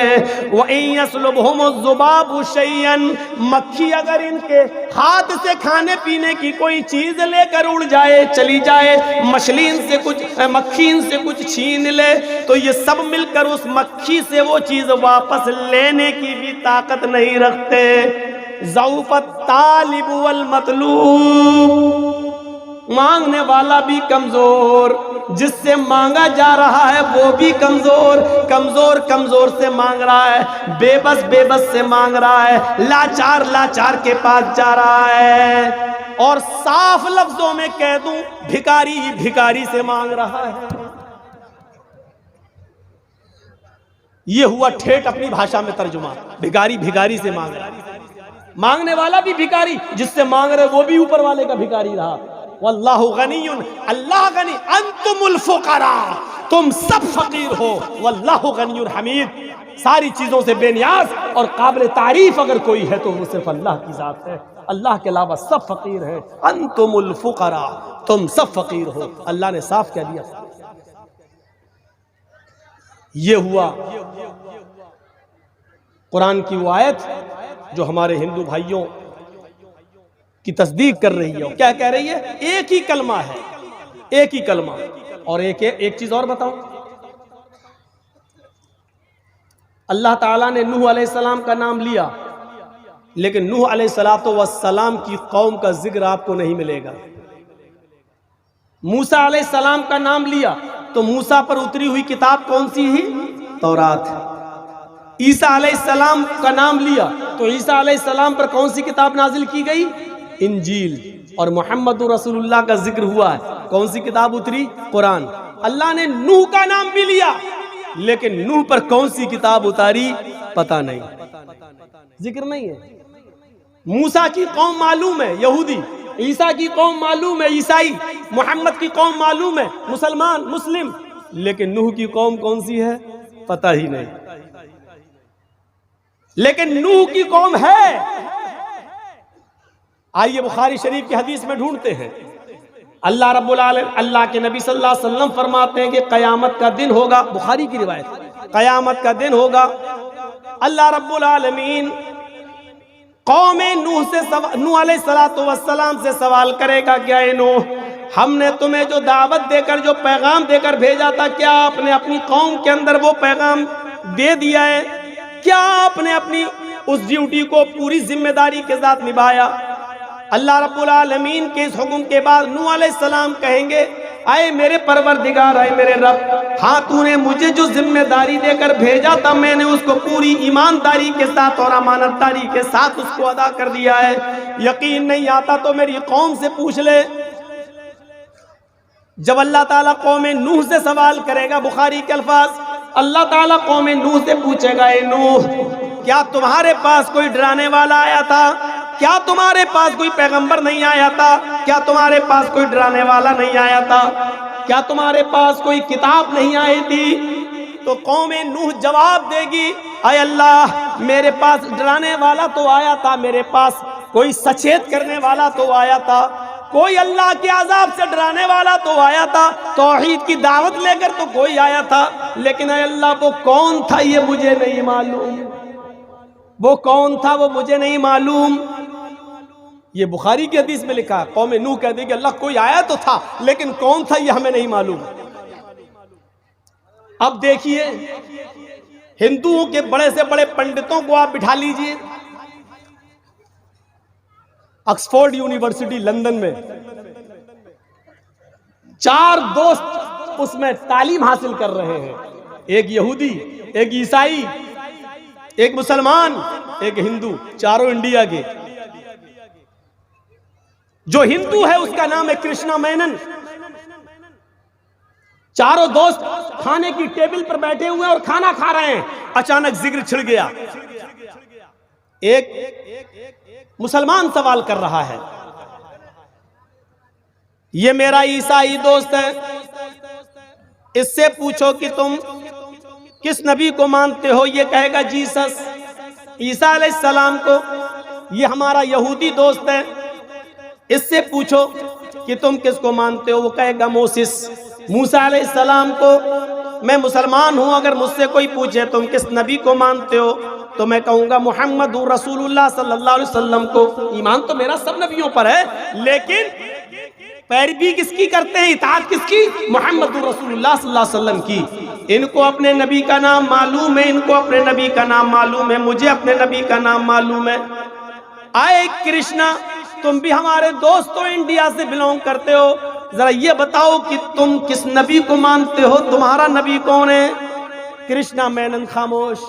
वो यस्लुबहुमुज़्ज़ुबाबु शैअन, मक्खी अगर इनके हाथ से खाने पीने की कोई चीज लेकर उड़ जाए, चली जाए, मछली इनसे कुछ, मक्खी इनसे कुछ छीन ले, तो ये सब मिलकर उस मक्खी से वो चीज वापस लेने की भी ताकत नहीं रखते। ज़ऊफ़त तालिब वल मतलूब, मांगने वाला भी कमजोर, जिससे मांगा जा रहा है वो भी कमजोर, कमजोर से मांग रहा है, बेबस से मांग रहा है, लाचार के पास जा रहा है। और साफ लफ्जों में कह दूं, भिखारी ही भिखारी से मांग रहा है। ये हुआ ठेठ अपनी भाषा में तर्जुमा, भिखारी से मांग रहा है। मांगने वाला भी भिखारी, जिससे मांग रहे वो भी ऊपर वाले का भिखारी रहा। वल्लाहु गनियुन, अल्लाह गनी, अंतुमुल फुकरा, तुम सब फकीर हो, वल्लाहु गनियुन हमीद, सारी चीजों से बेनियाज और काबिल तारीफ अगर कोई है तो वो सिर्फ अल्लाह की जात है। अल्लाह के अलावा सब फकीर है। अंतुमुल फुकरा, तुम सब फकीर हो, अल्लाह ने साफ कह दिया। ये हुआ कुरान की वो आयत जो हमारे हिंदू भाइयों की तस्दीक कर रही है। क्या कह रही है? एक ही कलमा है, एक ही कलमा। और एक चीज और बताऊं, अल्लाह ताला ने नूह अलैहिस्सलाम का नाम लिया, लेकिन नूह अलैहिस्सलाम की कौम का जिक्र आपको नहीं मिलेगा। मूसा अलैहिस्सलाम का नाम लिया तो मूसा पर उतरी हुई किताब कौन सी ही? तौरात। ईसा अलैहिस्सलाम का नाम लिया तो ईसा अलैहिस्सलाम पर कौन सी किताब नाजिल की गई? इंजील। और मोहम्मद रसूलुल्लाह का जिक्र हुआ है, कौन सी किताब उतरी? कुरान। अल्लाह ने नूह का नाम भी लिया, लेकिन नूह पर कौन सी किताब उतारी पता नहीं, जिक्र नहीं है। मूसा की कौम मालूम है, यहूदी। ईसा की कौम मालूम है, ईसाई। मोहम्मद की कौम मालूम है, मुसलमान, मुस्लिम। लेकिन नूह की कौम कौन सी है पता ही नहीं। लेकिन नूह की कौम है। आइए बुखारी शरीफ की हदीस में ढूंढते हैं। अल्लाह रब्बुल आलमीन, अल्लाह के नबी सल्लल्लाहु अलैहि वसल्लम फरमाते हैं कि कयामत का दिन होगा, बुखारी की रिवायत, कयामत का दिन होगा, अल्लाह रब्बुल आलमीन कौम नूह अलैहिस्सलातु वस्सलाम से सवाल करेगा, क्या ए नूह, हमने तुम्हें जो दावत देकर, जो पैगाम देकर भेजा था, क्या आपने अपनी कौम के अंदर वो पैगाम दे दिया है? क्या आपने अपनी उस ड्यूटी को पूरी जिम्मेदारी के साथ निभाया? अल्लाह रब्बुल आलमीन के इस हुक्म के बाद नूह अलैहिस्सलाम कहेंगे, आए मेरे परवरदिगार, आए मेरे रब, हाँ तूने मुझे जो जिम्मेदारी देकर भेजा था मैंने उसको पूरी ईमानदारी के साथ और अमानतदारी के साथ उसको अदा कर दिया है। यकीन नहीं आता तो मेरी कौम से पूछ ले। जब अल्लाह ताला कौम नूह से सवाल करेगा, बुखारी के अल्फाज, अल्लाह ताला कौम नूह से पूछेगा, ए नूह, क्या तुम्हारे पास कोई डराने वाला आया था? क्या तुम्हारे पास कोई पैगंबर नहीं आया था? क्या तुम्हारे पास कोई डराने वाला नहीं आया था? क्या तुम्हारे पास कोई किताब नहीं आई थी? तो कौम नूह जवाब देगी, आय अल्लाह, मेरे पास डराने वाला तो आया था, मेरे पास कोई सचेत करने वाला तो आया था, कोई अल्लाह के अजाब से डराने वाला तो आया था, तौहीद की दावत लेकर तो कोई आया था, लेकिन अल्लाह वो कौन था ये मुझे नहीं मालूम, वो कौन था वो मुझे नहीं मालूम। ये बुखारी की हदीस में लिखा है, कौम नूह कहती कि अल्लाह कोई आया तो था लेकिन कौन था ये हमें नहीं मालूम। अब देखिए हिंदुओं के बड़े से बड़े पंडितों को आप बिठा लीजिए ऑक्सफोर्ड यूनिवर्सिटी लंदन में, 4 दोस्त उसमें तालीम हासिल कर रहे हैं, एक यहूदी, एक ईसाई, एक मुसलमान, एक हिंदू, चारों इंडिया के। जो हिंदू है उसका नाम है कृष्णा मेनन। चारों दोस्त खाने की टेबल पर बैठे हुए हैं और खाना खा रहे हैं, अचानक जिक्र छिड़ गया। एक मुसलमान सवाल कर रहा है, ये मेरा ईसाई दोस्त है, इससे पूछो कि तुम किस नबी को मानते हो, ये कहेगा जीसस, ईसा अलैहिस्सलाम को। ये हमारा यहूदी दोस्त है, इससे पूछो कि तुम किसको मानते हो, वो कहेगा मोसेस, मूसा अलैहिस्सलाम को। मैं मुसलमान हूं, अगर मुझसे कोई पूछे तुम किस नबी को मानते हो तो मैं कहूंगा मोहम्मद रसूलुल्लाह सल्लल्लाहु अलैहि वसल्लम को। ईमान तो मेरा सब नबियों पर है, लेकिन पैरवी किसकी करते हैं, इताअत किसकी, मोहम्मद रसूलुल्लाह सल्लल्लाहु अलैहि वसल्लम की। इनको अपने नबी का नाम मालूम है, इनको अपने नबी का नाम मालूम है, मुझे अपने नबी का नाम मालूम है। आए कृष्णा, तुम भी हमारे दोस्तों इंडिया से बिलोंग करते हो, जरा ये बताओ कि तुम किस नबी को मानते हो, तुम्हारा नबी कौन है। कृष्णा मेनन खामोश।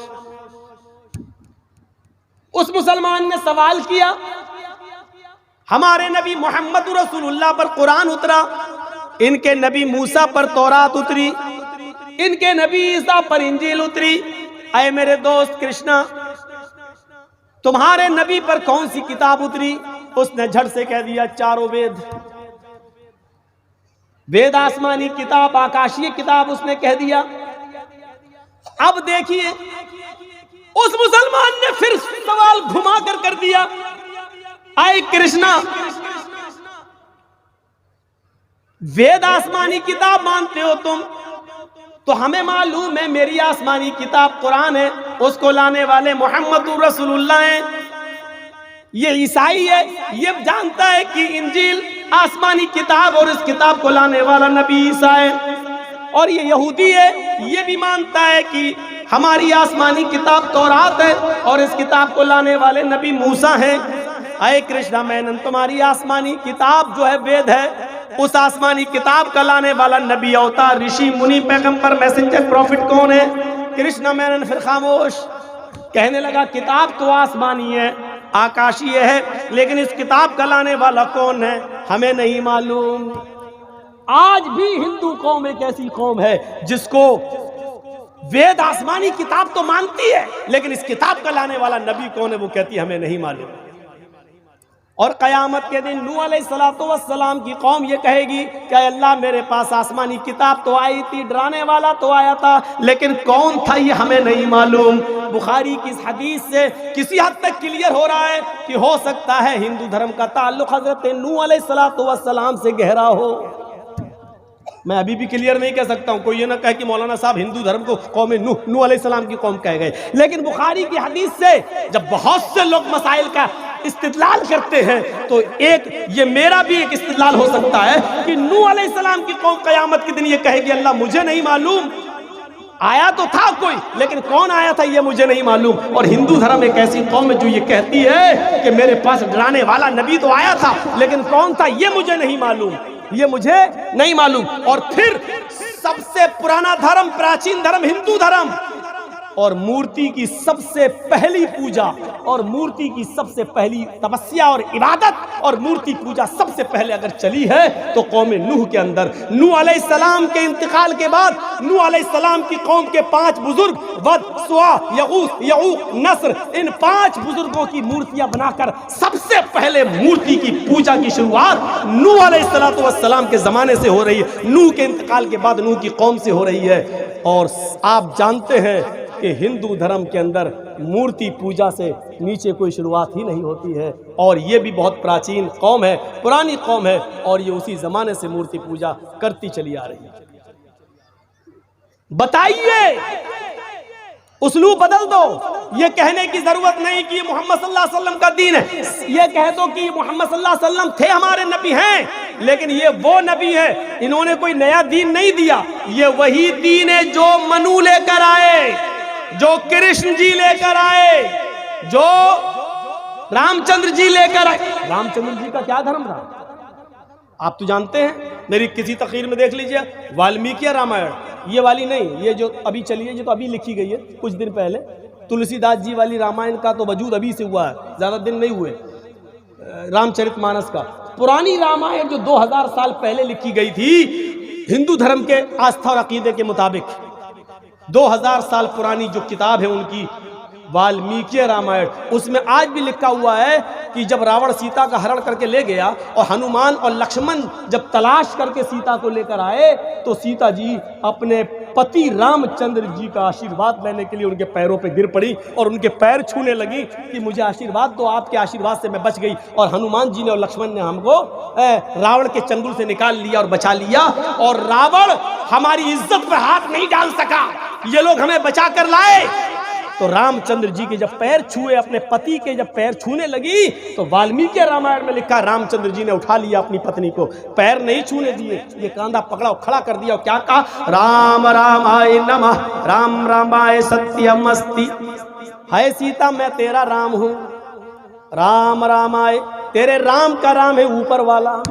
उस मुसलमान ने सवाल किया, हमारे नबी मोहम्मद रसूलुल्लाह पर कुरान उतरा, इनके नबी मूसा पर तौरात उतरी, इनके नबी ईसा पर इंजील उतरी। आए मेरे दोस्त कृष्णा, तुम्हारे नबी पर कौन सी किताब उतरी। उसने झट से कह दिया चारों वेद। वेद आसमानी किताब, आकाशीय किताब, उसने कह दिया। अब देखिए उस मुसलमान ने फिर सवाल घुमा कर दिया, आए कृष्णा, वेद आसमानी किताब मानते हो तुम, तो हमें मालूम है मेरी आसमानी किताब कुरान है, उसको लाने वाले मोहम्मद रसूलुल्लाह हैं। ये ईसाई है, ये जानता है कि इंजील आसमानी किताब और इस किताब को लाने वाला नबी ईसा है। और ये यहूदी है, ये भी मानता है कि हमारी आसमानी किताब तौरात है और इस किताब को लाने वाले नबी मूसा हैं। आए कृष्णा मेनन, तुम्हारी आसमानी किताब जो है वेद है, उस आसमानी किताब का लाने वाला नबी, अवतार, ऋषि, मुनि, पैगंबर, मैसेंजर, प्रॉफिट कौन है। कृष्णा मेनन फिर खामोश। कहने लगा किताब तो आसमानी है, आकाशीय है, लेकिन इस किताब का लाने वाला कौन है हमें नहीं मालूम। आज भी हिंदू कौम एक ऐसी कौम है जिसको वेद आसमानी किताब तो मानती है, लेकिन इस किताब का लाने वाला नबी कौन है वो कहती है हमें नहीं मालूम। और कयामत के दिन नूह अलैहिस्सलातु वस्सलाम की कौम ये कहेगी कि अल्लाह मेरे पास आसमानी किताब तो आई थी, डराने वाला तो आया था, लेकिन कौन था ये हमें नहीं मालूम। बुखारी की इस हदीस से किसी हद तक क्लियर हो रहा है कि हो सकता है हिंदू धर्म का ताल्लुक हजरत नूह अलैहिस्सलातु वस्सलाम से गहरा हो। मैं अभी भी क्लियर नहीं कह सकता हूं, कोई ये ना कहे कि मौलाना साहब हिंदू धर्म को कौम नूह अलैहिस्सलाम की कौम कह गए। लेकिन बुखारी की हदीस से जब बहुत से लोग मसाइल का इस्तिदलाल करते हैं तो एक ये मेरा भी एक इस्तिदलाल हो सकता है कि नूह अलैहिस्सलाम की कौम कयामत के दिन ये कहेगी अल्लाह मुझे नहीं मालूम, आया तो था कोई, लेकिन कौन आया था ये मुझे नहीं मालूम। और हिंदू धर्म एक ऐसी कौम है जो ये कहती है कि मेरे पास डराने वाला नबी तो आया था, लेकिन कौन था ये मुझे नहीं मालूम, ये मुझे नहीं मालूम। और फिर सबसे पुराना धर्म, प्राचीन धर्म हिंदू धर्म, और मूर्ति की सबसे पहली पूजा और मूर्ति की सबसे पहली तपस्या और इबादत और मूर्ति पूजा सबसे पहले अगर चली है तो कौम नूह के अंदर। नूह अलैहिस्सलाम के इंतकाल के बाद नूह अलैहिस्सलाम की कौम के 5 बुजुर्ग वद, सुआ, यगूस, यऊक, नस्र, इन 5 बुजुर्गों की मूर्तियां बनाकर सबसे पहले मूर्ति की पूजा की शुरुआत नूह अलैहिस्सलातु वस्सलाम के जमाने से हो रही है, नूह के इंतकाल के बाद नूह की कौम से हो रही है। और आप जानते हैं कि हिंदू धर्म के अंदर मूर्ति पूजा से नीचे कोई शुरुआत ही नहीं होती है, और ये भी बहुत प्राचीन कौम है, पुरानी कौम है, और ये उसी ज़माने से मूर्ति पूजा करती चली आ रही है। बताइए, उसलूब बदल दो। ये कहने की जरूरत नहीं कि मोहम्मद सल्लल्लाहु अलैहि वसल्लम का दीन है, ये कह दो कि मोहम्मद सल्लल्लाहु अलैहि वसल्लम थे, हमारे नबी हैं, लेकिन ये वो नबी है, इन्होंने कोई नया दीन नहीं दिया। ये वही दीन है जो मनु लेकर आए, जो कृष्ण जी लेकर आए, जो रामचंद्र जी लेकर आए। रामचंद्र जी का क्या धर्म था आप तो जानते हैं, मेरी किसी तकरीर में देख लीजिए, वाल्मीकि रामायण, ये वाली नहीं, ये जो अभी चली है, ये तो अभी लिखी गई है कुछ दिन पहले। तुलसीदास जी वाली रामायण का तो वजूद अभी से हुआ है, ज़्यादा दिन नहीं हुए। रामचरितमानस का पुरानी रामायण जो 2000 साल पहले लिखी गई थी, हिंदू धर्म के आस्था और अकीदे के मुताबिक 2000 साल पुरानी जो किताब है उनकी, वाल्मीकि रामायण, उसमें आज भी लिखा हुआ है कि जब रावण सीता का हरण करके ले गया और हनुमान और लक्ष्मण जब तलाश करके सीता को लेकर आए, तो सीता जी अपने पति रामचंद्र जी का आशीर्वाद लेने के लिए उनके पैरों पे गिर पड़ी और उनके पैर छूने लगी कि मुझे आशीर्वाद दो, आपके आशीर्वाद से मैं बच गई। और हनुमान जी ने और लक्ष्मण ने हमको रावण के चंगुल से निकाल लिया और बचा लिया, और रावण हमारी इज्जत पर हाथ नहीं डाल सका, ये लोग हमें बचा कर लाए। तो रामचंद्र जी के जब पैर छुए, अपने पति के जब पैर छूने लगी, तो वाल्मीकि रामायण में लिखा रामचंद्र जी ने उठा लिया अपनी पत्नी को, पैर नहीं छूने दिए, ये कांधा पकड़ा और खड़ा कर दिया और क्या कहा, राम रामाय नमः, राम रामाय सत्यमस्ति। हाय सीता, मैं तेरा राम हूं, राम रामाय, तेरे राम का राम है ऊपर वाला।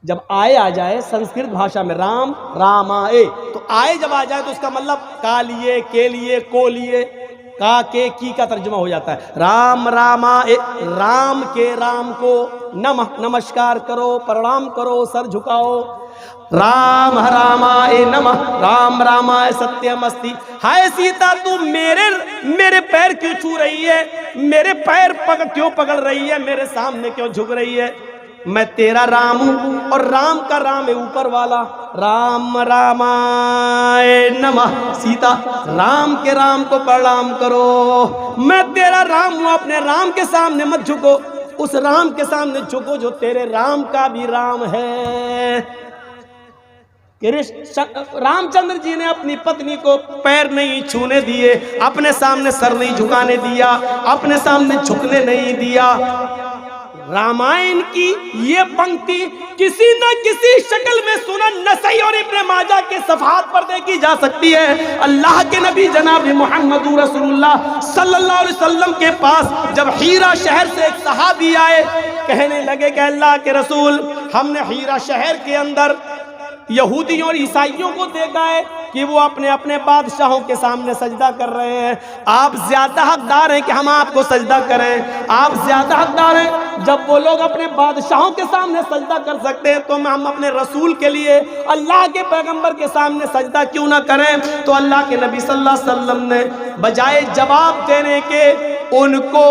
जब आए आ जाए संस्कृत भाषा में राम रामाए, तो आए जब आ जाए तो उसका मतलब का लिए, के लिए, को लिए, का के की का तर्जुमा हो जाता है। राम रामाए, राम के राम को नमः, नमस्कार करो, प्रणाम करो, सर झुकाओ। राम रामाए नमः, राम रामाय सत्यमस्ति। हाय सीता, तू मेरे पैर क्यों छू रही है, मेरे पैर क्यों पकड़ रही है, मेरे सामने क्यों झुक रही है? मैं तेरा राम हूं और राम का राम है ऊपर वाला। राम रामाय नमः। सीता, राम के राम को प्रणाम करो, मैं तेरा राम हूं, अपने राम के सामने मत झुको, उस राम के सामने झुको जो तेरे राम का भी राम है। रामचंद्र जी ने अपनी पत्नी को पैर नहीं छूने दिए, अपने सामने सर नहीं झुकाने दिया, अपने सामने झुकने नहीं दिया। रामायण की ये पंक्ति किसी न किसी शक्ल में सुनन नसई और इब्न माजा के सफ़हात पर देखी जा सकती है। अल्लाह के नबी जनाब मोहम्मद रसूलुल्लाह सल्लल्लाहु अलैहि वसल्लम के पास जब हीरा शहर से एक सहाबी आए, कहने लगे कि अल्लाह के रसूल, हमने हीरा शहर के अंदर यहूदियों और ईसाइयों को देखा है कि वो अपने अपने बादशाहों के सामने सजदा कर रहे हैं। आप ज्यादा हकदार हैं कि हम आपको सजदा करें, आप ज्यादा हकदार हैं। जब वो लोग अपने बादशाहों के सामने सजदा कर सकते हैं तो हम अपने रसूल के लिए, अल्लाह के पैगंबर के सामने सजदा क्यों ना करें? तो अल्लाह के नबी सल्लल्लाहु अलैहि वसल्लम ने बजाय जवाब देने के, उनको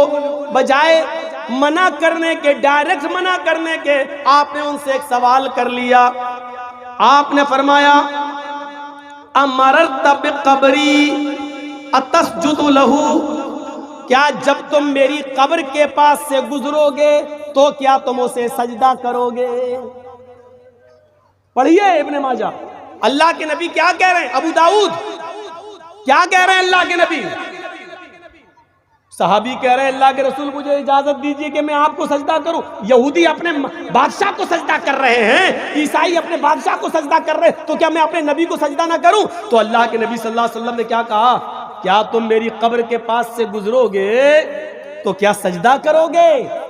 बजाय मना करने के, डायरेक्ट मना करने के, आपने उनसे एक सवाल कर लिया। आपने फरमाया, अमरत बिक़ब्री अतस्जुदु लहू, क्या जब तुम मेरी कब्र के पास से गुजरोगे तो क्या तुम उसे सजदा करोगे? पढ़िए इब्न माजा। अल्लाह के नबी क्या कह रहे हैं? अबू दाऊद क्या कह रहे हैं अल्लाह के नबी? सहाबी कह रहे हैं, अल्लाह के रसूल मुझे इजाजत दीजिए कि मैं आपको सजदा करूं। यहूदी अपने बादशाह को सजदा कर रहे हैं, ईसाई अपने बादशाह को सजदा कर रहे हैं, तो क्या मैं अपने नबी को सजदा ना करूं? तो अल्लाह के नबी सल्लल्लाहु अलैहि वसल्लम ने क्या कहा? क्या तुम मेरी कब्र के पास से गुजरोगे तो क्या सजदा करोगे?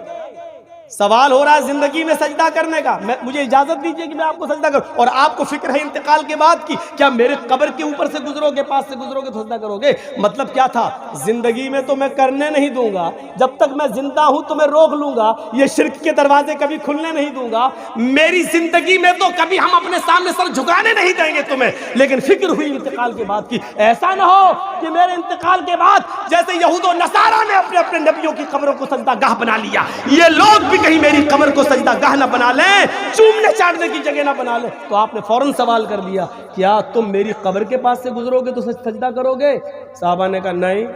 सवाल हो रहा है जिंदगी में सजदा करने का। मुझे इजाजत दीजिए कि मैं आपको सजदा करूं। और आपको फिक्र है इंतकाल के बाद की, क्या मेरे कब्र के ऊपर से गुजरोगे, पास से गुजरोगे तो सजदा करोगे? मतलब क्या था? जिंदगी में तो मैं करने नहीं दूंगा, जब तक मैं जिंदा हूं तो मैं रोक लूंगा, ये शिर्क के दरवाजे कभी खुलने नहीं दूंगा। मेरी जिंदगी में तो कभी हम अपने सामने सर झुकाने नहीं देंगे तुम्हें, लेकिन फिक्र हुई इंतकाल के बाद की, ऐसा ना हो कि मेरे इंतकाल के बाद जैसे यहूद और नसारा ने अपने अपने नबियों की कब्रों को सजदा गाह बना लिया, ये लोग भी कहीं मेरी कब्र को सजदा गाह ना बना ले, चूमने चाटने की जगह ना बना ले। तो आपने फौरन सवाल कर दिया, क्या तुम मेरी कब्र के पास से गुजरोगे तो सजदा करोगे? साहबा ने कहा नहीं,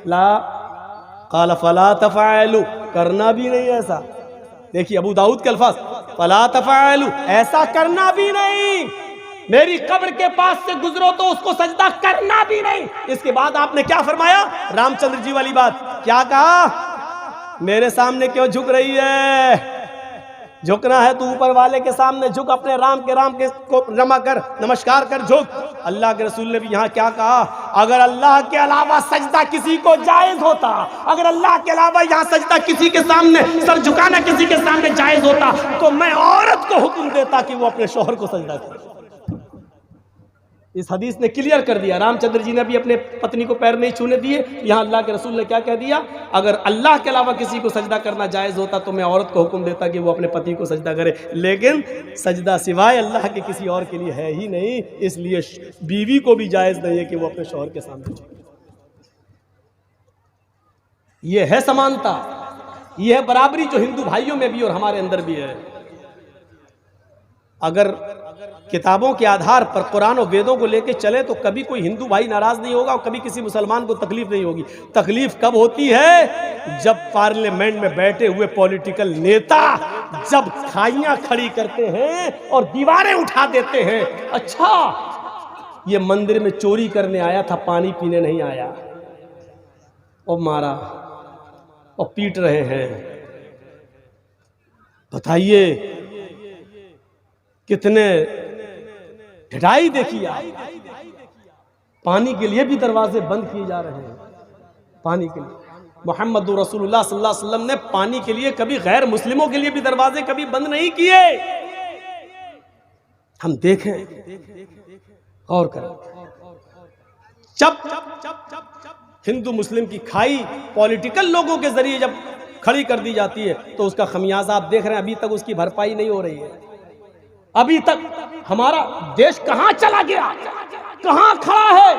ला काला फला तफ़अलू, करना भी नहीं ऐसा। देखिए अबू दाऊद के अल्फाज, फला तफ़अलू, ऐसा करना भी नहीं, मेरी कब्र के पास से गुजरो तो उसको सजदा करना भी नहीं। इसके बाद आपने क्या फरमाया? रामचंद्र जी वाली बात, क्या कहा? मेरे सामने क्यों झुक रही है? झुकना है तो ऊपर वाले के सामने झुक, अपने राम के को रमा कर, नमस्कार कर, झुक। अल्लाह के रसूल ने भी यहाँ क्या कहा? अगर अल्लाह के अलावा सजदा किसी को जायज होता, अगर अल्लाह के अलावा यहाँ सजदा किसी के सामने, सर झुकाना किसी के सामने जायज होता, तो मैं औरत को हुक्म देता कि वो अपने शौहर को सजदा करे। इस हदीस ने क्लियर कर दिया। रामचंद्र जी ने भी अपने पत्नी को पैर नहीं छूने दिए। यहाँ अल्लाह के रसूल ने क्या कह दिया? अगर अल्लाह के अलावा किसी को सजदा करना जायज़ होता तो मैं औरत को हुक्म देता कि वो अपने पति को सजदा करे, लेकिन सजदा सिवाय अल्लाह के किसी और के लिए है ही नहीं, इसलिए बीवी को भी जायज़ नहीं है कि वो अपने शौहर के सामने झुके। ये है समानता, ये है बराबरी जो हिंदू भाइयों में भी और हमारे अंदर भी है। अगर किताबों के आधार पर कुरान और वेदों को लेकर चले तो कभी कोई हिंदू भाई नाराज नहीं होगा और कभी किसी मुसलमान को तकलीफ नहीं होगी। तकलीफ कब होती है? जब पार्लियामेंट में बैठे हुए पॉलिटिकल नेता जब खाइयां खड़ी करते हैं और दीवारें उठा देते हैं। अच्छा, ये मंदिर में चोरी करने आया था, पानी पीने नहीं आया, और मारा और पीट रहे हैं। बताइए कितने ढिठाई देखिए। पानी के लिए भी दरवाजे बंद किए जा रहे हैं। पानी के लिए मोहम्मद रसूलुल्लाह सल्लल्लाहु अलैहि वसल्लम ने पानी के लिए कभी गैर मुस्लिमों के लिए भी दरवाजे कभी बंद नहीं किए। हम देखें, गौर करें, जब हिंदू मुस्लिम की खाई पॉलिटिकल लोगों के जरिए जब खड़ी कर दी जाती है तो उसका खमियाजा आप देख रहे हैं, अभी तक उसकी भरपाई नहीं हो रही है। अभी तक हमारा देश कहां चला गया, कहां खड़ा है।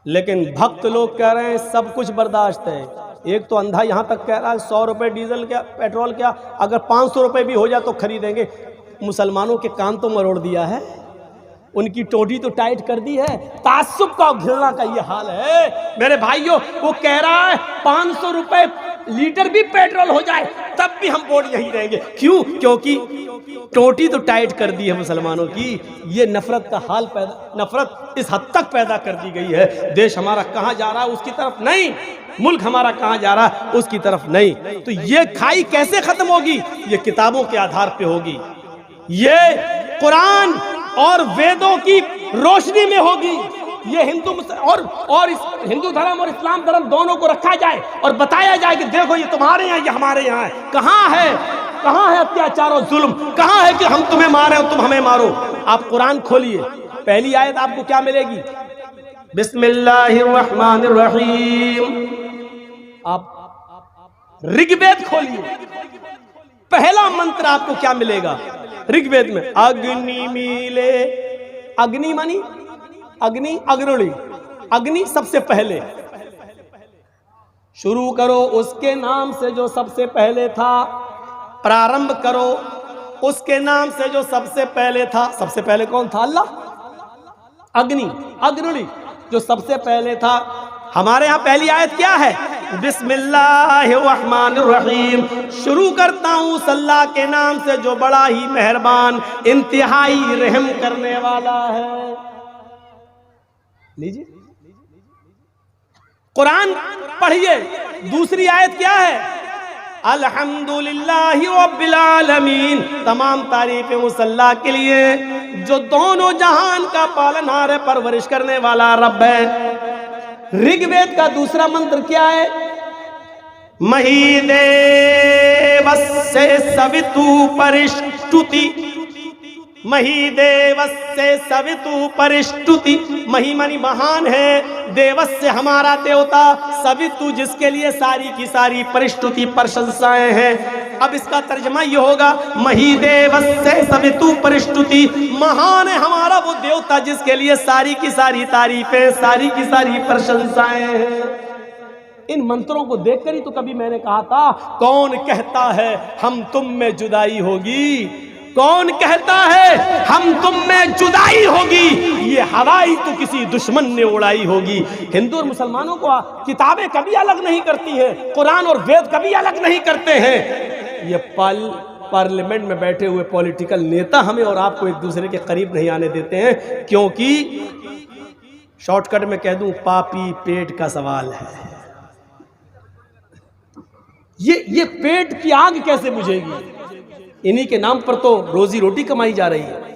लेकिन भक्त लोग कह रहे हैं सब कुछ बर्दाश्त है। एक तो अंधा यहां तक कह रहा है 100 रुपए डीजल क्या, पेट्रोल क्या, अगर 500 रुपए भी हो जाए तो खरीदेंगे। मुसलमानों के कान तो मरोड़ दिया है, उनकी टोटी तो टाइट कर दी है। तासुब का और घृणा का ये हाल है मेरे भाइयों। वो कह रहा है 500 रुपए लीटर भी पेट्रोल हो जाए तब भी हम वोट यही रहेंगे। क्यों? क्योंकि टोटी तो टाइट कर दी है मुसलमानों की। ये नफरत का हाल पैदा, नफरत इस हद तक पैदा कर दी गई है। देश हमारा कहां जा रहा है उसकी तरफ नहीं, मुल्क हमारा कहां जा रहा है उसकी तरफ नहीं। तो ये खाई कैसे खत्म होगी? ये किताबों के आधार पे होगी, ये कुरान और वेदों की रोशनी में होगी। ये हिंदू और इस हिंदू धर्म और इस्लाम धर्म दोनों को रखा जाए और बताया जाए कि देखो ये तुम्हारे यहाँ, ये हमारे यहाँ है। कहाँ है अत्याचार और जुल्म? कहाँ है कि हम तुम्हें मारे और तुम हमें मारो? आप कुरान खोलिए, पहली आयत आपको क्या मिलेगी? बिस्मिल्लाहिर्रहमानिर्रहीम। आप ऋग्वेद खोलिए, पहला मंत्र आपको क्या मिलेगा ऋग्वेद में? अग्नि मिले। अग्नि मानी अग्नि, अग्रणी, अग्नि सबसे पहले। शुरू करो उसके नाम से जो सबसे पहले था, प्रारंभ करो उसके नाम से जो सबसे पहले था। सबसे पहले कौन था? अल्लाह। अग्नि, अग्रणी, जो सबसे पहले था। हमारे यहाँ पहली आयत क्या है? बिस्मिल्लाहिर्रहमानिर्रहीम। शुरू करता हूँ अल्लाह के नाम से जो बड़ा ही मेहरबान, इंतहाई रहम करने वाला है। लीजिए कुरान पढ़िए। दूसरी आयत क्या है? अल्हम्दुलिल्लाहि रब्बिल आलमीन। तमाम तारीफें उस अल्लाह के लिए जो दोनों जहान का पालनहार है, परवरिश करने वाला रब है। ऋग्वेद का दूसरा मंत्र क्या है? महीदेवस्य सवितु परिष्टुति। महीदेवस्य सवितु परिष्टुति। मही मानी महान है, देवस्य हमारा देवता, सवितु जिसके लिए सारी की सारी परिष्टुति प्रशंसाएं हैं। अब इसका तर्जमा ये होगा, महीदेवस्य सवितु परिष्टुति। महान है हमारा वो देवता जिसके लिए सारी की सारी तारीफें, सारी की सारी प्रशंसाएं हैं। इन मंत्रों को देखकर ही तो कभी मैंने कहा था, कौन कहता है हम तुम में जुदाई होगी, कौन कहता है हम तुम में जुदाई होगी, ये हवाई तो किसी दुश्मन ने उड़ाई होगी। हिंदू और मुसलमानों को किताबें कभी अलग नहीं करती हैं, कुरान और वेद कभी अलग नहीं करते हैं। ये पार्लियामेंट में बैठे हुए पॉलिटिकल नेता हमें और आपको एक दूसरे के करीब नहीं आने देते हैं, क्योंकि शॉर्टकट में कह दूं, पापी पेट का सवाल है। ये पेट की आग कैसे बुझेगी? इन्हीं के नाम पर तो रोजी रोटी कमाई जा रही है।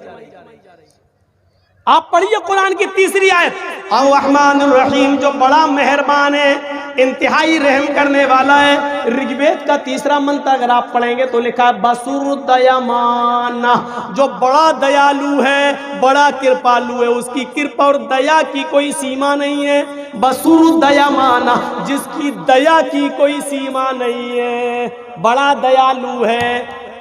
आप पढ़िए कुरान की तीसरी आयत, अर्रहमानुर रहीम, जो बड़ा मेहरबान है, इंतहाई रहम करने वाला है। ऋग्वेद का तीसरा मंत्र अगर आप पढ़ेंगे तो लिखा है बसुरदयामाना, जो बड़ा दयालु है, बड़ा कृपालु है, उसकी कृपा और दया की कोई सीमा नहीं है। बसुरदयामाना, जिसकी दया की कोई सीमा नहीं है, बड़ा दयालु है,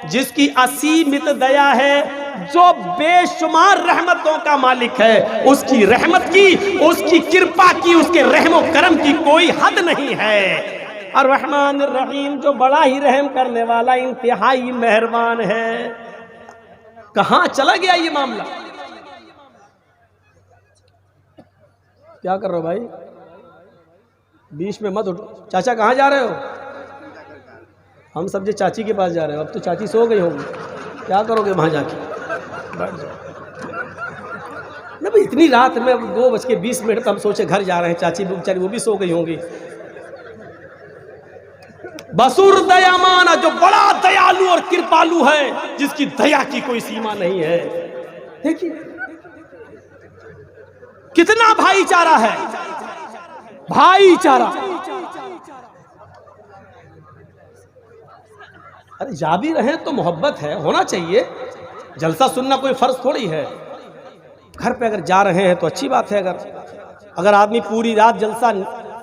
जिसकी असीमित दया है, जो बेशुमार रहमतों का मालिक है, उसकी रहमत की, उसकी कृपा की, उसके रहमो करम की कोई हद नहीं है। और रहमान रहीम, जो बड़ा ही रहम करने वाला, इंतहाई मेहरबान है। कहां चला गया ये मामला? क्या कर रहे हो भाई? बीच में मत उठो। चाचा कहां जा रहे हो? हम सब जो चाची के पास जा रहे हो। अब तो चाची सो गई होगी, क्या करोगे वहां जाके? बैठ जाओ ना भाई, इतनी रात में 2:20 तो हम सोचे घर जा रहे हैं, चाची बेचारी वो भी सो गई होंगी। बसुर दयामाना, जो बड़ा दयालु और कृपालु है, जिसकी दया की कोई सीमा नहीं है। देखिए कितना भाईचारा है, भाईचारा। अरे जा भी रहे तो मोहब्बत है, होना चाहिए। जलसा सुनना कोई फर्ज थोड़ी है। घर पे अगर जा रहे हैं तो अच्छी बात है। अगर आदमी पूरी रात जलसा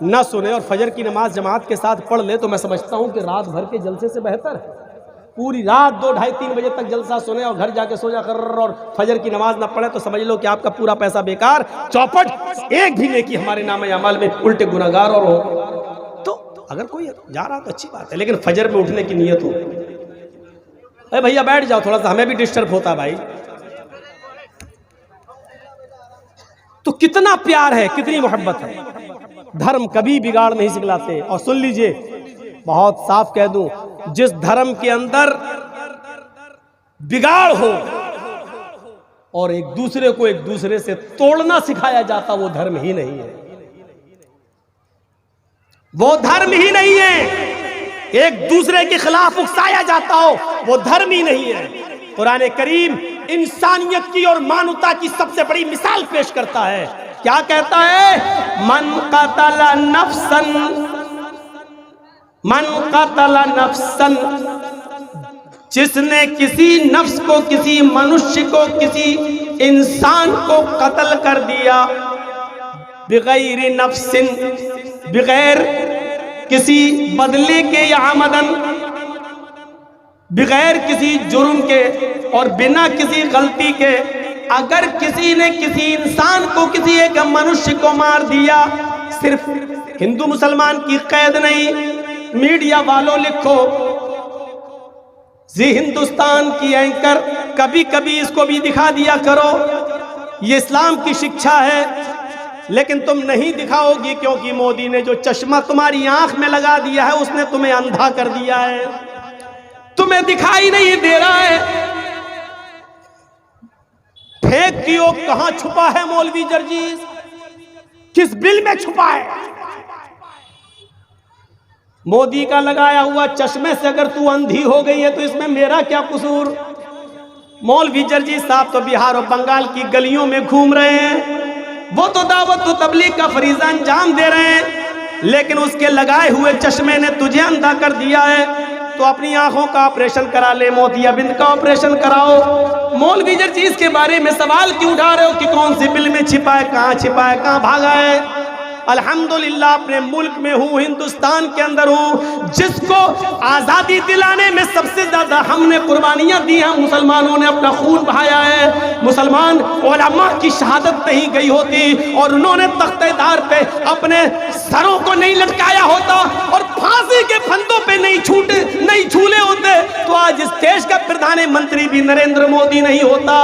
न सुने और फजर की नमाज जमात के साथ पढ़ ले तो मैं समझता हूं कि रात भर के जलसे से बेहतर है। पूरी रात 2, 2:30, 3 बजे तक जलसा सुने और घर जाके सो जा कर और फजर की नमाज न पढ़े तो समझ लो कि आपका पूरा पैसा बेकार, चौपट। एक भी नेकी हमारे नाम अमाल में उल्टे गुनाहगार और हो। तो अगर कोई जा रहा तो अच्छी बात है, लेकिन फजर में उठने की नीयत हो। अरे भैया बैठ जाओ, थोड़ा सा हमें भी डिस्टर्ब होता भाई। तो कितना प्यार है, कितनी मोहब्बत है। धर्म कभी बिगाड़ नहीं सिखलाते। और सुन लीजिए, बहुत साफ कह दूं, जिस धर्म के अंदर बिगाड़ हो और एक दूसरे को एक दूसरे से तोड़ना सिखाया जाता, वो धर्म ही नहीं है, वो धर्म ही नहीं है। एक दूसरे के खिलाफ उकसाया जाता हो, वो धर्म ही नहीं है। कुरान करीम इंसानियत की और मानवता की सबसे बड़ी मिसाल पेश करता है। क्या कहता है? मन कतला नफ्सन, जिसने किसी नफ्स को, किसी मनुष्य को, किसी इंसान को कत्ल कर दिया, बिगैर नफ्सिन, बिगैर किसी बदले के या आमदन, बिगैर किसी जुर्म के और बिना किसी गलती के, अगर किसी ने किसी इंसान को, किसी एक मनुष्य को मार दिया, सिर्फ हिंदू मुसलमान की कैद नहीं, मीडिया वालों लिखो, जी हिंदुस्तान की एंकर कभी कभी इसको भी दिखा दिया करो, ये इस्लाम की शिक्षा है। लेकिन तुम नहीं दिखाओगी क्योंकि मोदी ने जो चश्मा तुम्हारी आंख में लगा दिया है, उसने तुम्हें अंधा कर दिया है, तुम्हें दिखाई नहीं दे रहा है। फेंक दियो, कहां छुपा है मौलवी जर्जीस? किस बिल में छुपा है? मोदी का लगाया हुआ चश्मे से अगर तू अंधी हो गई है तो इसमें मेरा क्या कसूर? मौलवी जर्जीस साहब तो बिहार और बंगाल की गलियों में घूम रहे हैं, वो तो दावत तो तबलीग का फरीजा अंजाम दे रहे हैं, लेकिन उसके लगाए हुए चश्मे ने तुझे अंधा कर दिया है। तो अपनी आंखों का ऑपरेशन करा ले, मोतियाबिंद का ऑपरेशन कराओ। मौलवी जर्जीस के बारे में सवाल क्यों उठा रहे हो कि कौन सी बिल में छिपा है, कहां भागा है? अल्हम्दुलिल्लाह अपने मुल्क में हूँ, हिंदुस्तान के अंदर हूँ, जिसको आज़ादी दिलाने में सबसे ज़्यादा हमने कुर्बानियाँ दी हैं, मुसलमानों ने अपना खून बहाया है। मुसलमान उलमा की शहादत नहीं गई होती और उन्होंने तख्तेदार पे अपने सरों को नहीं लटकाया होता और फांसी के फंदों पे नहीं झूले होते तो आज इस देश का प्रधानमंत्री भी नरेंद्र मोदी नहीं होता।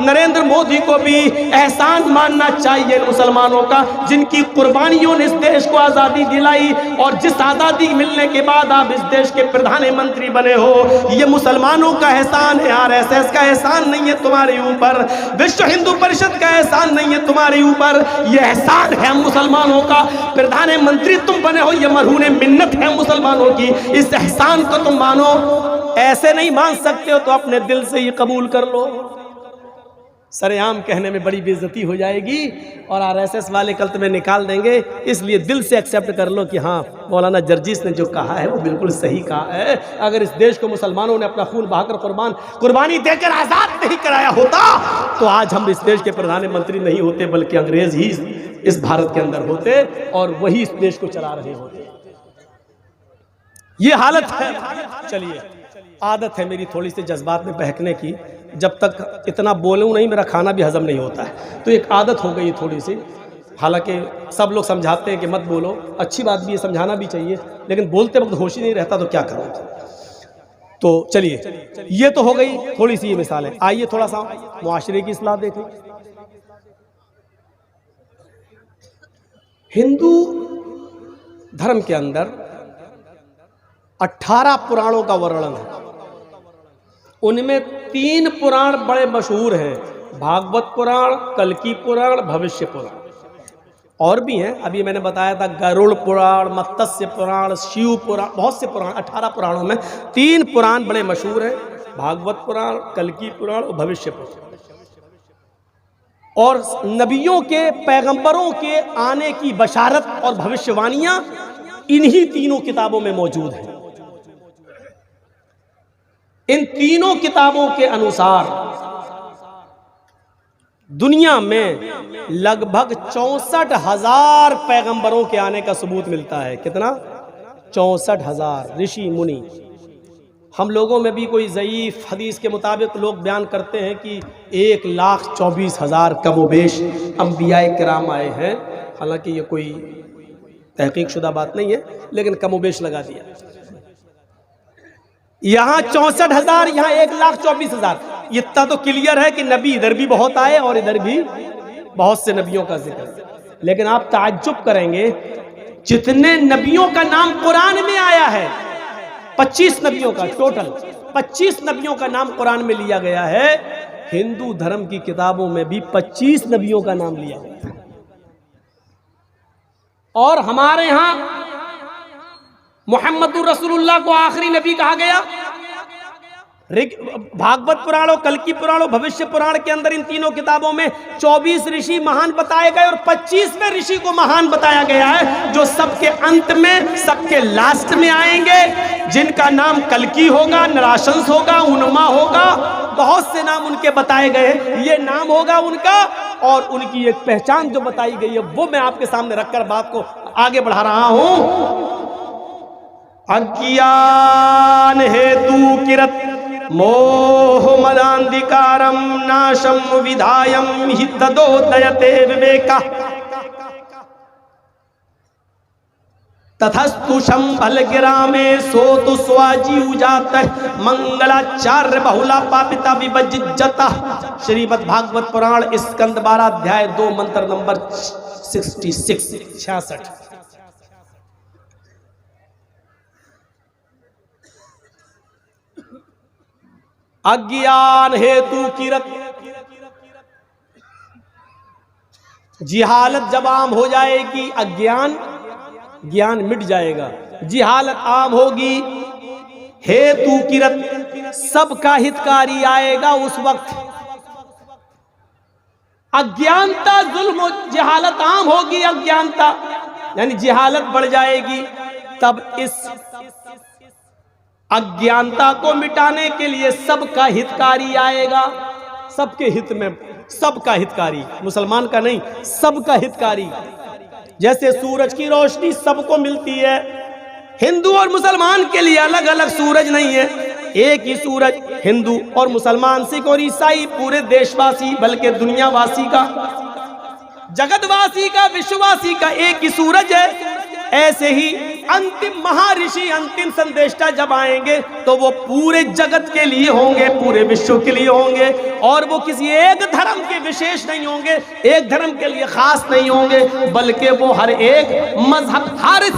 नरेंद्र मोदी को भी एहसान मानना चाहिए मुसलमानों का, जिनकी कुर्बानियों ने इस देश को आज़ादी दिलाई और जिस आज़ादी मिलने के बाद आप इस देश के प्रधानमंत्री बने हो, ये मुसलमानों का एहसान है। आरएसएस का एहसान नहीं है तुम्हारे ऊपर, विश्व हिंदू परिषद का एहसान नहीं है तुम्हारे ऊपर, ये एहसान है मुसलमानों का। प्रधानमंत्री तुम बने हो, ये मरहूने मिन्नत है मुसलमानों की, इस एहसान को तुम मानो। ऐसे नहीं मान सकते हो तो अपने दिल से ये कबूल कर लो। सरेआम कहने में बड़ी बेइज्जती हो जाएगी और आरएसएस वाले कल तुम्हें निकाल देंगे, इसलिए दिल से एक्सेप्ट कर लो कि हाँ मौलाना जर्जिस ने जो कहा है वो बिल्कुल सही कहा है। अगर इस देश को मुसलमानों ने अपना खून बहाकर कुर्बानी देकर आज़ाद नहीं कराया होता तो आज हम इस देश के प्रधानमंत्री नहीं होते, बल्कि अंग्रेज ही इस भारत के अंदर होते और वही इस देश को चला रहे होते। ये हालत है। चलिए, आदत है मेरी थोड़ी सी जज्बात में बहकने की, जब तक इतना बोलूँ नहीं मेरा खाना भी हजम नहीं होता है, तो एक आदत हो गई थोड़ी सी। हालांकि सब लोग समझाते हैं कि मत बोलो, अच्छी बात भी है, समझाना भी चाहिए, लेकिन बोलते वक्त होश ही नहीं रहता तो क्या करूँ। तो चलिए, ये तो हो गई थोड़ी सी ये मिसाल है। आइए थोड़ा सा मुआशरे की इस्लाह देखें। हिंदू धर्म के अंदर 18 पुराणों का वर्णन है, उनमें 3 पुराण बड़े मशहूर हैं, भागवत पुराण, कल्की पुराण, भविष्य पुराण। और भी हैं, अभी मैंने बताया था गरुड़ पुराण, मत्स्य पुराण, शिव पुराण, बहुत से पुराण। 18 पुराणों में 3 पुराण बड़े मशहूर हैं, भागवत पुराण, कल्की पुराण और भविष्य पुराण। और नबियों के, पैगंबरों के आने की बशारत और भविष्यवाणियां इन्हीं तीनों किताबों में मौजूद हैं। इन तीनों किताबों के अनुसार दुनिया में लगभग 64,000 पैगंबरों के आने का सबूत मिलता है। कितना? 64,000 ऋषि मुनि। हम लोगों में भी कोई ज़ईफ़ हदीस के मुताबिक लोग बयान करते हैं कि 1,24,000 कमोबेश अंबियाए किराम आए हैं। हालांकि ये कोई तहकीक शुदा बात नहीं है, लेकिन कमोबेश लगा दिया। यहाँ 64,000, यहाँ 1,24,000। इतना तो क्लियर है कि नबी इधर भी बहुत आए और इधर भी बहुत से नबियों का जिक्र है। लेकिन आप ताज्जुब करेंगे, जितने नबियों का नाम कुरान में आया है, 25 नबियों का, टोटल 25 नबियों का नाम कुरान में लिया गया है। हिंदू धर्म की किताबों में भी 25 नबियों का नाम लिया गया है। और हमारे यहाँ मुहम्मदुर रसूलुल्लाह को आखिरी नबी कहा गया। भागवत पुराण और कल्की पुराण और भविष्य पुराण के अंदर इन तीनों किताबों में 24 ऋषि महान बताए गए और 25वें ऋषि को महान बताया गया है, जो सबके अंत में, सबके लास्ट में आएंगे, जिनका नाम कल्की होगा, नराशंस होगा, उन्मा होगा, बहुत से नाम उनके बताए गए। ये नाम होगा उनका और उनकी एक पहचान जो बताई गई है वो मैं आपके सामने रखकर बात को आगे बढ़ा रहा हूं। अज्ञान हेतु किरत मोह मदांधिकारम नाशम विधायम हि तदोदयते विवेका तथस्तु शंभल गिरामे सोतु स्वाजीव जाता मंगलाचार्य बहुला पापिता विभजिज्जता। श्रीमद् भागवत पुराण स्कंद 12 अध्याय 2 मंत्र नंबर 66। अज्ञान हेतु किरत, जिहालत जब आम हो जाएगी, ज्ञान मिट जाएगा, जिहालत आम होगी, हेतु किरत सबका हितकारी आएगा उस वक्त। अज्ञानता, जुल्म, जिहालत आम होगी, अज्ञानता यानी जिहालत बढ़ जाएगी। तब इस अज्ञानता को मिटाने के लिए सबका हितकारी आएगा, सबके हित में, सबका हितकारी, मुसलमान का नहीं, सबका हितकारी। जैसे सूरज की रोशनी सबको मिलती है, हिंदू और मुसलमान के लिए अलग अलग सूरज नहीं है, एक ही सूरज हिंदू और मुसलमान, सिख और ईसाई, पूरे देशवासी बल्कि दुनियावासी का, जगतवासी का, विश्ववासी का एक ही सूरज है। ऐसे ही अंतिम महर्षि, अंतिम संदेष्टा जब आएंगे तो वो पूरे जगत के लिए होंगे, पूरे विश्व के लिए होंगे, और वो किसी एक धर्म के विशेष नहीं होंगे, एक धर्म के लिए खास नहीं होंगे, बल्कि वो हर एक मजहब, हर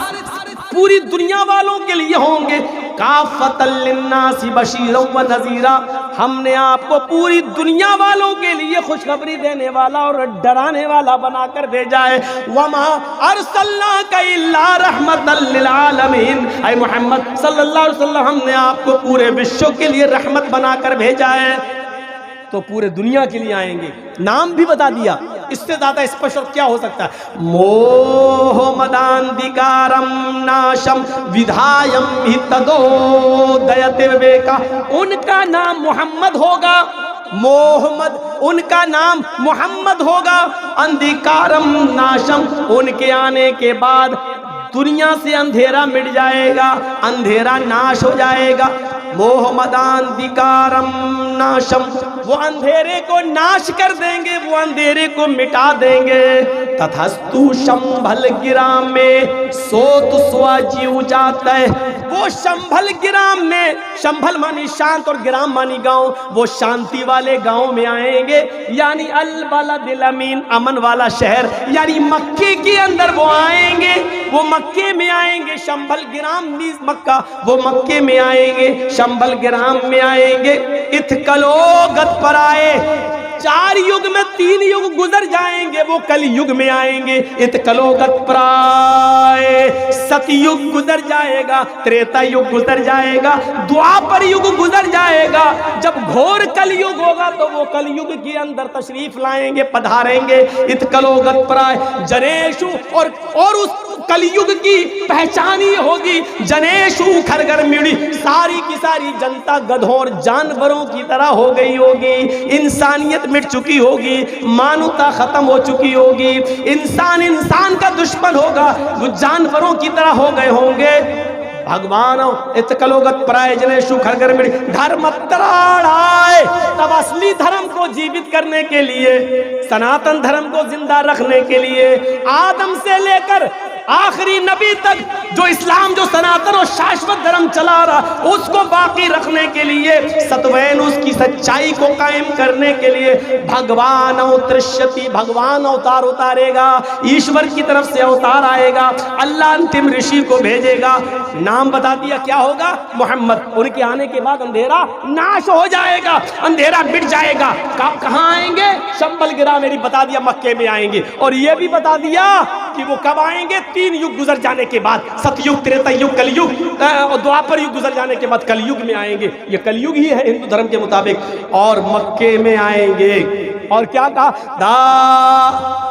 पूरी दुनिया वालों के लिए होंगे। काफ़तल लिन्नासी बशीरन व नज़ीरा, हमने आपको पूरी दुनिया वालों के लिए खुशखबरी देने वाला और डराने वाला बनाकर भेजा है। वमा अरसलनाका इल्ला रहमतल लिल आलमीन, ऐ मोहम्मद सल्लल्लाहु अलैहि वसल्लम, हमने आपको पूरे विश्व के लिए रहमत बनाकर भेजा है। तो पूरे दुनिया के लिए आएंगे, नाम भी बता दिया, इससे ज्यादा स्पष्ट क्या हो सकता है। मोह मदांधिकारम नाशम विधायम ही तदो दयते विवेका, उनका नाम मोहम्मद होगा, मोहम्मद उनका नाम मोहम्मद होगा। अंधिकारम नाशम, उनके आने के बाद दुनिया से अंधेरा मिट जाएगा, अंधेरा नाश हो जाएगा। मोहम्मदांधिकारम नाशम, वो अंधेरे को नाश कर देंगे, वो अंधेरे को मिटा देंगे। तथस्तु शंभल गिराम में सोत स्वाजीव जाता है, वो शंभल गिराम में, शंभल मानी शांत और गिराम मानी गांव, वो शांति वाले गांव में आएंगे, यानी अल बलदिल अमीन, अमन वाला शहर, यानी मक्के के अंदर वो आएंगे, वो मक्के में आएंगे। शंभल गिराम मीज मक्का, वो मक्के में आएंगे, शंभल गिराम में आएंगे। इत्कलो गत पर आए, 4 युग में 3 युग गुजर जाएंगे, वो कल युग में आएंगे। इत्कलो गत पर आए, सतयुग गुजर जाएगा, त्रेता युग गुजर जाएगा, द्वापर युग गुजर जाएगा। जब घोर कलयुग होगा तो वो कलयुग के अंदर तशरीफ लाएंगे, पधारेंगे। इत्कलो गत पर आए जनेशु, और उस कलयुग की पहचान ही होगी जनेशु खरगर मिड़ी, सारी की सारी जनता गधों और जानवरों की तरह हो गई होगी, इंसानियत मिट चुकी होगी, मानवता खत्म हो चुकी होगी, इंसान इंसान का दुश्मन होगा, वो जानवरों की तरह हो गए होंगे। भगवान इत्कलोगत प्राय जनेशु खरगर मिड़ी, धर्म तराड़ाए, तब असली धर्म को जीवित करने के लिए, सनातन धर्म को जिंदा रखने के लिए, आदम से लेकर आखिरी नबी तक जो इस्लाम, जो सनातन और शाश्वत धर्म चला रहा, उसको बाकी रखने के लिए, सत्वैन उसकी सच्चाई को कायम करने के लिए भगवान अवतरिष्यति, भगवान अवतार उतारेगा, ईश्वर की तरफ से अवतार आएगा, अल्लाह अंतिम ऋषि को भेजेगा। नाम बता दिया क्या होगा, मोहम्मद। उनके आने के बाद अंधेरा नाश हो जाएगा, अंधेरा मिट जाएगा। कहाँ आएंगे, शंभल गिरा मेरी बता दिया, मक्के में आएंगे। और ये भी बता दिया कि वो कब आएंगे, 3 युग गुजर जाने के बाद, सतयुग, त्रेता युग, कलयुग और द्वापर युग गुजर जाने के बाद कलयुग में आएंगे। ये कलयुग ही है हिंदू धर्म के मुताबिक। और मक्के में आएंगे, और क्या कहा, दा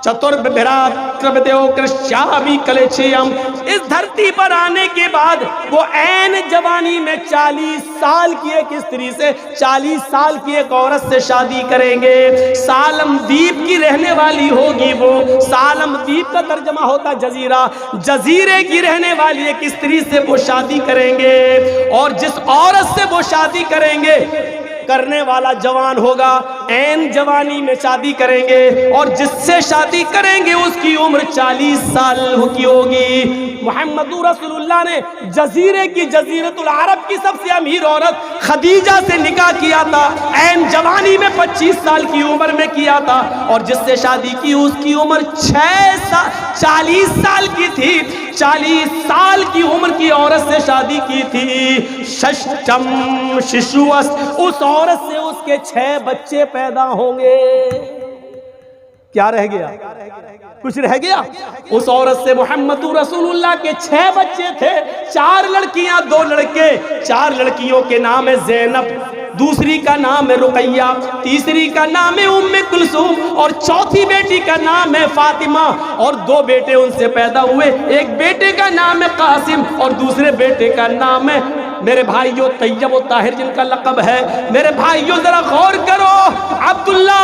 चतुर्भ्रातृदेव कृष्यामि कलेच्छेयम, इस धरती पर आने के बाद वो ऐन जवानी में 40 साल की एक स्त्री से, 40 साल की एक औरत से शादी करेंगे। सालम द्वीप की रहने वाली होगी वो, सालम द्वीप का तर्जमा होता जजीरा, जजीरे की रहने वाली एक स्त्री से वो शादी करेंगे। और जिस औरत से वो शादी करेंगे, करने वाला जवान होगा, ऐन जवानी में शादी करेंगे, और जिससे शादी करेंगे उसकी उम्र 40 साल की होगी। मुहम्मदुर रसूलुल्लाह ने जजीरे की, जजीरतुल अरब की सबसे अमीर औरत खदीजा से निकाह किया था, ऐन जवानी में 25 साल की उम्र में किया था, और जिससे शादी की उसकी उम्र 40 साल की थी। 40 साल की उम्र की औरत से शादी की थी। षष्ठम शिशुअस, उस औरत से उसके 6 बच्चे पैदा होंगे। क्या रह गया, कुछ रह गया? उस औरत से मुहम्मदुर रसूलुल्लाह के 6 बच्चे थे, 4 लड़कियां 2 लड़के। 4 लड़कियों के नाम है ज़ैनब, दूसरी का नाम है रुकैया, तीसरी का नाम है उम्मे कुलसूम, और चौथी बेटी का नाम है फातिमा। और 2 बेटे उनसे पैदा हुए, एक बेटे का नाम है कासिम और दूसरे बेटे का नाम है, मेरे भाइयों, तैयब और ताहिर जिनका लक़ब है। मेरे भाइयों जरा गौर करो, अब्दुल्ला,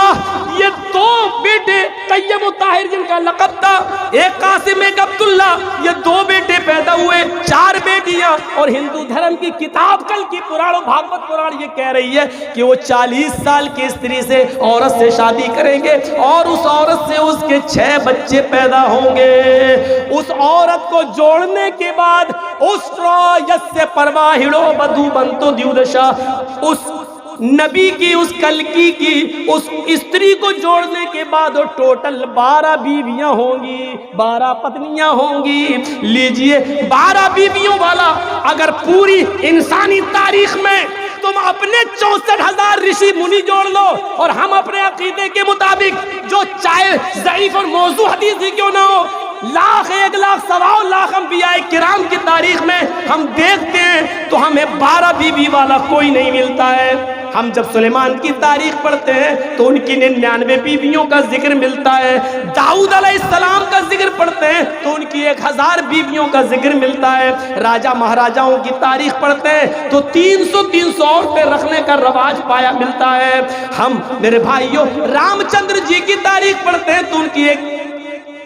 ये 2 बेटे बेटे तैयब ताहिर जिनका लक़ब था, एक कासिम एक अब्दुल्ला, ये 2 बेटे पैदा हुए, 4 बेटियां। और हिंदू धर्म की किताब कल की पुराण भागवत पुराण ये कह रही है कि वो 40 साल की स्त्री से औरत से शादी करेंगे और उस औरत से उसके 6 बच्चे पैदा होंगे। उस औरत को जोड़ने के बाद उस यस्य परवाहिड़ो बधु बंतो द्युदशा, उस नबी की उस कलकी की उस स्त्री को जोड़ने के बाद टोटल 12 बीवियां होंगी, 12 पत्नियां होंगी। लीजिए 12 बीवियों वाला अगर पूरी इंसानी तारीख में तुम अपने 64,000 ऋषि मुनि जोड़ लो और हम अपने अकीदे के मुताबिक, जो चाहे ज़ईफ और मौजू हदीस ही क्यों ना हो, लाख 1 लाख 1.25 लाख अंबियाए किराम की तारीख में हम देखते हैं तो हमें 12 बीवी वाला कोई नहीं मिलता है। हम जब सुलेमान की तारीख पढ़ते हैं तो उनकी 99 बीवियों का जिक्र मिलता है। दाऊद अलैहिस्सलाम का जिक्र पढ़ते हैं तो उनकी 1000 बीवियों का जिक्र मिलता है। राजा महाराजाओं की तारीख पढ़ते हैं तो 300 औरतें रखने का रवाज पाया मिलता है। हम मेरे भाइयों रामचंद्र जी की तारीख पढ़ते हैं तो उनकी एक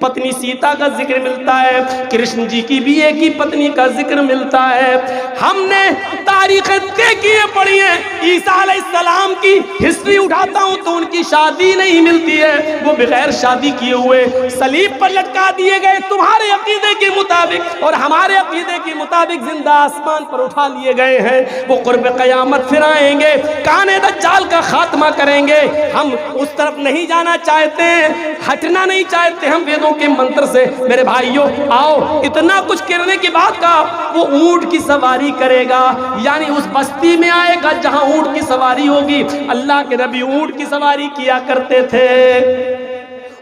पत्नी सीता का जिक्र मिलता है, कृष्ण जी की भी एक ही पत्नी का जिक्र मिलता है। हमने तारीखें देखिए पढ़ी है, ईसा अलैहिस्सलाम की हिस्ट्री उठाता हूं तो उनकी शादी नहीं मिलती है, वो बगैर शादी किए हुए सलीब पर लटका दिए गए तुम्हारे अकीदे के मुताबिक, और हमारे अकीदे के मुताबिक जिंदा आसमान पर उठा लिए गए हैं। वो कुर्ब क़यामत फिर आएंगे, काने दज्जाल का खात्मा करेंगे। हम उस तरफ नहीं जाना चाहते हैं, हटना नहीं चाहते हम वेदों के मंत्र से। मेरे भाइयों आओ, इतना कुछ करने के बाद का वो ऊंट की सवारी करेगा, यानी उस बस्ती में आएगा जहां ऊंट की सवारी होगी। अल्लाह के नबी ऊंट की सवारी किया करते थे,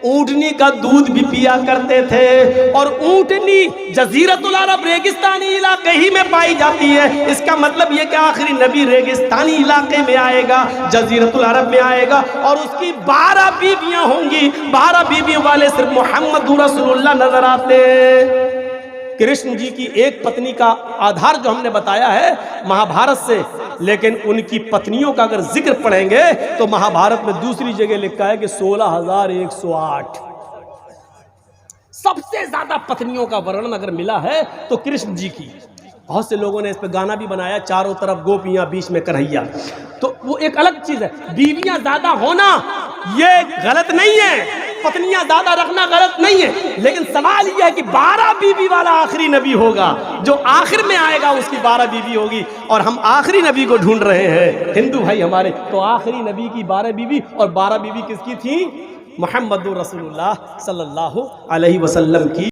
ऊँटनी का दूध भी पिया करते थे, और ऊँटनी जजीरतुल अरब रेगिस्तानी इलाके ही में पाई जाती है। इसका मतलब यह कि आखिरी नबी रेगिस्तानी इलाके में आएगा, जजीरतुल अरब में आएगा, और उसकी 12 बीवियां होंगी। 12 बीवियों वाले सिर्फ मोहम्मद रसूलुल्लाह नजर आते हैं। कृष्ण जी की एक पत्नी का आधार जो हमने बताया है महाभारत से, लेकिन उनकी पत्नियों का अगर जिक्र पढ़ेंगे तो महाभारत में दूसरी जगह लिखा है कि 16,108 सबसे ज्यादा पत्नियों का वर्णन अगर मिला है तो कृष्ण जी की। बहुत से लोगों ने इस पर गाना भी बनाया, चारों तरफ गोपियां बीच में कन्हैया, तो वो एक अलग चीज है। बीवियां ज्यादा होना ये गलत नहीं है, पत्नियां ज्यादा रखना गलत नहीं है, लेकिन सवाल यह है कि 12 बीवी वाला आखिरी नबी होगा, जो आखिर में आएगा उसकी 12 बीवी होगी, और हम आखिरी नबी को ढूंढ रहे हैं हिंदू भाई हमारे। तो आखिरी नबी की 12 बीवी, और 12 बीवी किसकी थी? मोहम्मद रसूलुल्लाह सल्लल्लाहु अलैहि वसल्लम की।